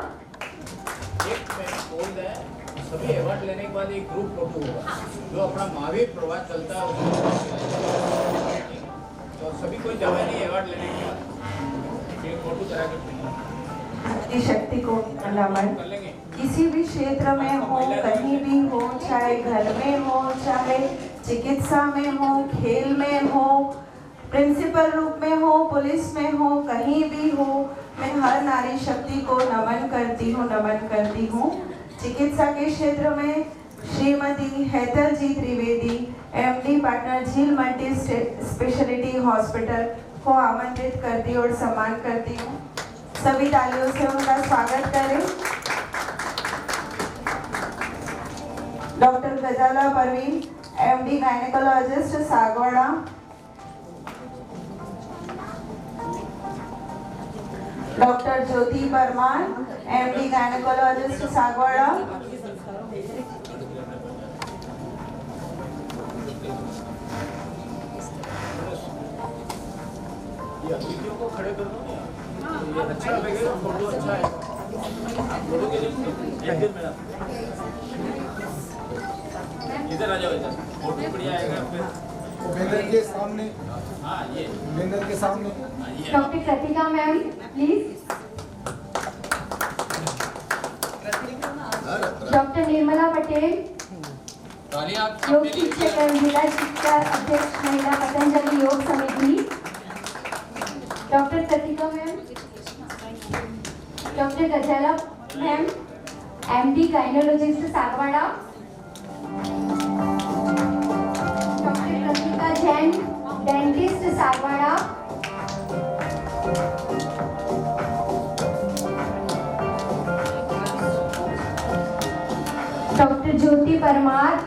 सभी अवार्ड लेने के बाद एक ग्रुप फोटो होगा जो अपना महावीर प्रवास चलता है, तो सभी कोई जगह नहीं अवार्ड लेने के बाद एक फोटो करा के शक्ति को नमन। किसी भी क्षेत्र में हो, कहीं भी हो, चाहे घर में हो, चाहे चिकित्सा में हो, खेल में हो, प्रिंसिपल रूप में हो, पुलिस में हो, कहीं भी हो, मैं हर नारी शक्ति को नमन करती हूँ। चिकित्सा के क्षेत्र में श्रीमती हैदर जी त्रिवेदी, एमडी पार्टनर झील मल्टी स्पेशलिटी हॉस्पिटल को आमंत्रित करती और सम्मान करती हूँ। सभी तालियों से उनका स्वागत करें। Doctor Gazala Parveen, MD gynaecologist Sagwara. Doctor Jyoti Parmar, MD gynaecologist Sagwara. Video को खड़े कर दो, ये अच्छा लगेगा, फोटो अच्छा है। फोटो के लिए इधर आ जाओ, इधर फोटो बढ़िया आएगा। फिर बैनर के सामने, हाँ ये बैनर के सामने doctor Kritika ma'am please. Doctor Nirmala Patel, योग शिक्षक एवं जिला शिक्षा अध्यक्ष महिला Patanjali Yog Samiti. Doctor Kritika ma'am, doctor Gazala ma'am, MD gynaecologist Sagwara. Doctor Kritika Jain, dentist Sagwara. Doctor Jyoti Parmar,